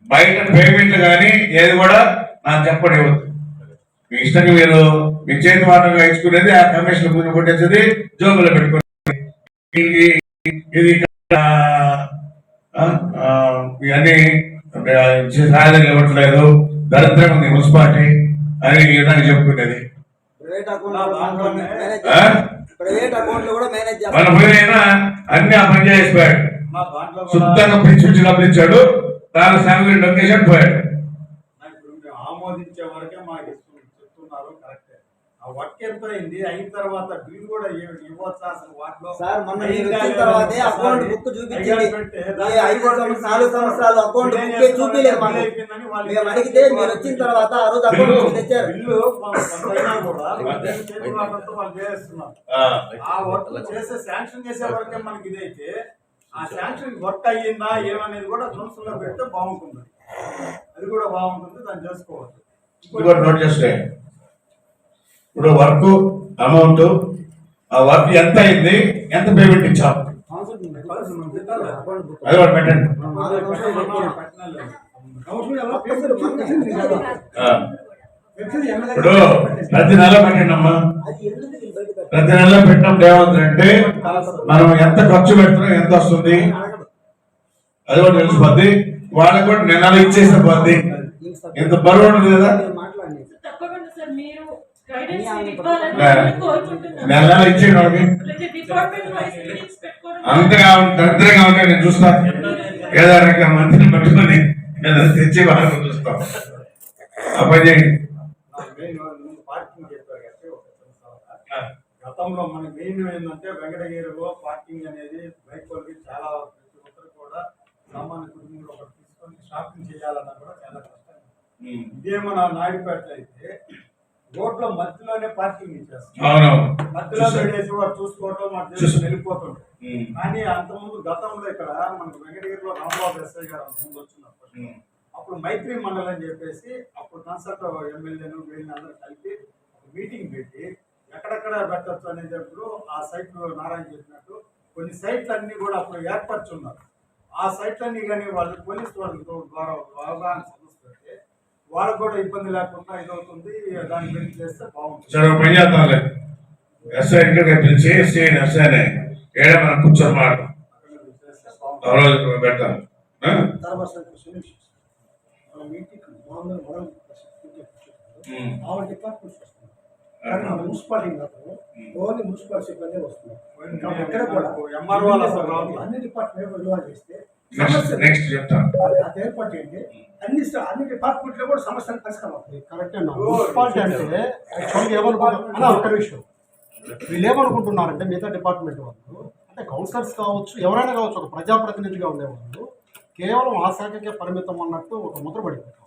బయట పేమెంట్లు కానీ ఏది కూడా నాకు చెప్పండి ఇవ్వద్దు. మీ ఇష్టంగా మీరు మీ చేతి వాటంగా ఇచ్చుకునేది ఆ కమిషన్ ముందు కొట్టేసేది జోబులో పెట్టుకునేది. ఇది ఇవన్నీ సాయంత్రం ఇవ్వట్లేదు, దరిద్రంగా ఉంది మున్సిపాలిటీ అని ఈ విధంగా చెప్పుకునేది. మన పోయినా అన్ని ఆ పని చేసిపోయాడు. శుద్ధంగా పిచ్చి డబ్బులు ఇచ్చాడు, దాని శాలరీ లొకేషన్ పోయాడు. ఆమోదించే వరకే మాకు చెప్తున్నారు. కరెక్టే. ఆ వర్క్ ఎంత అయింది, అయిన తర్వాత బిల్ కూడా ఇవ్వచ్చా అసలు వాటిలో? సార్ మొన్న మీరు వచ్చిన తర్వాతే అకౌంట్ బుక్ చూపించింది. 4 సంవత్సరాలు అకౌంట్ బుక్ చూపించలేదు మాకు. మేము అడిగితే మీరు వచ్చిన తర్వాత ఆ రోజు అకౌంట్ బుక్ తెచ్చారు. బిల్లు కూడా వాళ్ళు చేస్తున్నారు. ఆ వర్క్ చేసే శాంక్షన్ చేసే వరకే మనకి ఇదైతే ఆ శాంక్షన్ వర్క్ అయ్యిందా ఏమనేది కూడా సంస్థలో పెడితే బాగుంటుంది. అది కూడా బాగుంటుంది, దాన్ని చేసుకోవచ్చు. నోట్ చేస్తే ఇప్పుడు వర్క్ అమౌంట్, ఆ వర్క్ ఎంత అయింది, ఎంత పేమెంట్ ఇచ్చాం అది కూడా పెట్టండి. ఇప్పుడు ప్రతి నెల పెట్టండి అమ్మా. ప్రతి నెల పెట్టినప్పుడు ఏమవుతుందంటే మనం ఎంత ఖర్చు పెడుతున్నాం, ఎంత వస్తుంది అది కూడా తెలిసిపోద్ది. వాళ్ళకి కూడా నెల ఇచ్చేసిన పోద్ది. ఇంత బరువు ఉండదు కదా. తప్పకుండా సార్ మీరు గైడెన్స్ ఇవ్వాలని కోరుకుంటున్నాను. నెల నెల ఇచ్చేయండి వాళ్ళకి. డిపార్ట్మెంట్ వైస్ మీటింగ్స్ పెట్టుకోవడం అంతగా దరిద్రంగా ఉంటాయి. నేను చూస్తాను ఏదో రకంగా మంత్రిని పట్టుకొని తెచ్చి వాళ్ళని చూస్తాం. ఆ పని చేయండి. పార్కింగ్ చెప్పారు కదా, గతంలో మన మెయిన్ ఏంటంటే వెంకటగిరిలో పార్కింగ్ అనేది బైక్ వాళ్ళకి చాలా ప్రతి ఒక్కరు కూడా సామాన్య కుటుంబంలో ఒకటి తీసుకొని షాపింగ్ చేయాలన్నా కూడా చాలా కష్టం. ఇదే మన నాయుడుపేట అయితే రోడ్ల మధ్యలోనే పార్కింగ్ ఇచ్చేస్తాం. మధ్యలో పెట్టేసి వాడు చూసుకోవటం మన వెళ్ళిపోతుంటాం. కానీ అంతకుముందు గతంలో ఇక్కడ మనకు వెంకటగిరిలో రాంబాబు ఎస్ఐ గారు ముందు వచ్చినప్పుడు అప్పుడు మైత్రి మండలి అని చెప్పేసి అప్పుడు కన్సల్ట్ ఎమ్మెల్యేను వీళ్ళందరూ కలిపి మీటింగ్ పెట్టి ఎక్కడెక్కడ పెట్టచ్చు అనేటప్పుడు ఆ సైట్ నారాయణ చెప్పినట్టు కొన్ని సైట్లు అన్ని కూడా అప్పుడు ఏర్పరచున్నారు. ఆ సైట్లన్నీ కానీ వాళ్ళు పోలీసు వాళ్ళ ద్వారా అవగాహన సమస్య వాళ్ళకు కూడా ఇబ్బంది లేకుండా ఇదవుతుంది. దాన్ని గురించి చేస్తే బాగుంటుంది. సరే పని చేద్దాంలే. ఎస్ఐ పిలిచి ఎస్ఐనే ఏడ మనం కూర్చొని మాట పెడతాను. మున్సిపాలిటీ ఓన్లీ మున్సిపల్ సిబ్బంది వస్తున్నారు. అన్ని డిపార్ట్మెంట్ చేస్తే నెక్స్ట్ చెప్తాను. అది ఏర్పాటు ఏంటి అన్ని డిపార్ట్మెంట్ లో కూడా సమస్యలు పరిష్కారం అవుతుంది. కరెక్ట్ అండి. మున్సిపాలిటీ అంటే యాక్చువల్గా ఏమనుకుంటున్నా ఒక్క విషయం, వీళ్ళు ఏమనుకుంటున్నారంటే మిగతా డిపార్ట్మెంట్ వాళ్ళు అంటే కౌన్సిలర్స్ కావచ్చు, ఎవరైనా కావచ్చు, ఒక ప్రజాప్రతినిధిగా ఉండేవాళ్ళు కేవలం ఆ శాఖకే పరిమితం అన్నట్టు ఒక ముద్ర పడిపోతాం.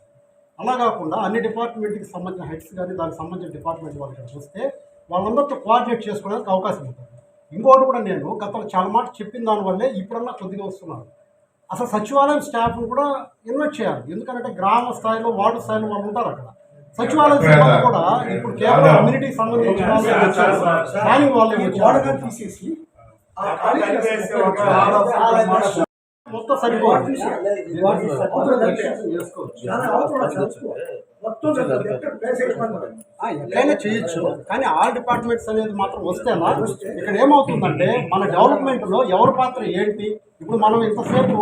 అలా కాకుండా అన్ని డిపార్ట్మెంట్కి సంబంధించిన హెడ్స్ కానీ దానికి సంబంధించిన డిపార్ట్మెంట్ వాళ్ళకి చూస్తే వాళ్ళందరితో కోఆర్డినేట్ చేసుకోవడానికి అవకాశం ఉంటుంది. ఇంకోటి కూడా నేను గతంలో చాలా మాట చెప్పిన దానివల్లే ఇప్పుడన్నా కొద్దిగా వస్తున్నారు. అసలు సచివాలయం స్టాఫ్ను కూడా ఇన్వైట్ చేయాలి. ఎందుకంటే గ్రామ స్థాయిలో వార్డు స్థాయిలో వాళ్ళు ఉంటారు అక్కడ. సచివాలయం సిబ్బంది కూడా ఇప్పుడు కేవలం కమ్యూనిటీకి సంబంధించిన ప్లానింగ్ వాళ్ళే వచ్చి తీసేసి మొత్తం సరిపోవాలి. చేసుకోవచ్చు. మొత్తం ఎక్కడ ప్లేస్ ఇబ్బంది ఎట్లయినా చేయొచ్చు కానీ ఆల్ డిపార్ట్మెంట్స్ అనేది మాత్రం వస్తేనా ఇక్కడ ఏమవుతుందంటే మన డెవలప్మెంట్ లో ఎవరి పాత్ర ఏంటి. ఇప్పుడు మనం ఇంతసేపు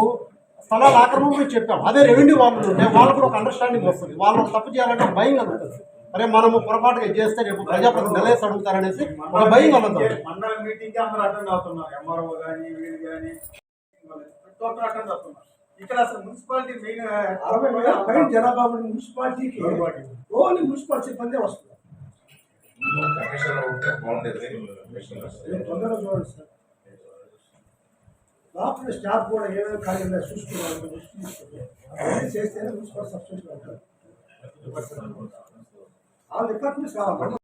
స్థలాల ఆక్రమణ గురించి చెప్పాం. అదే రెవెన్యూ వాళ్ళు ఉంటే వాళ్ళు కూడా ఒక అండర్స్టాండింగ్ వస్తుంది. వాళ్ళు ఒక తప్పు చేయాలంటే ఒక భయం కలుగుతుంది. అరే మనము పొరపాటుగా చేస్తే రేపు ప్రజాప్రతినిధి నిలయేసి అడుగుతారనేసి ఒక భయం కలుగుతుంది. మండల మీటింగ్ అందరూ అటెండ్ అవుతున్నారు. ఎంఆర్ఓ కానీ వీళ్ళు కానీ టోటల్ అటెండ్ అవుతున్నారు. ఇక్కడ అసలు మున్సిపాలిటీ మెయిన్ 60,000 పైన జనాభా మున్సిపాలిటీకి ఓన్లీ మున్సిపల్ సిబ్బంది వస్తుంది. తొందరగా చూడండి సార్. లోపల స్టాఫ్ కూడా ఏమేమి ఖాళీ చూసుకున్నారు చేస్తేనే మున్సిపల్ సబ్స్టెన్షన్ ఉంటారు. ఆ డిపార్ట్మెంట్స్ కావాలి.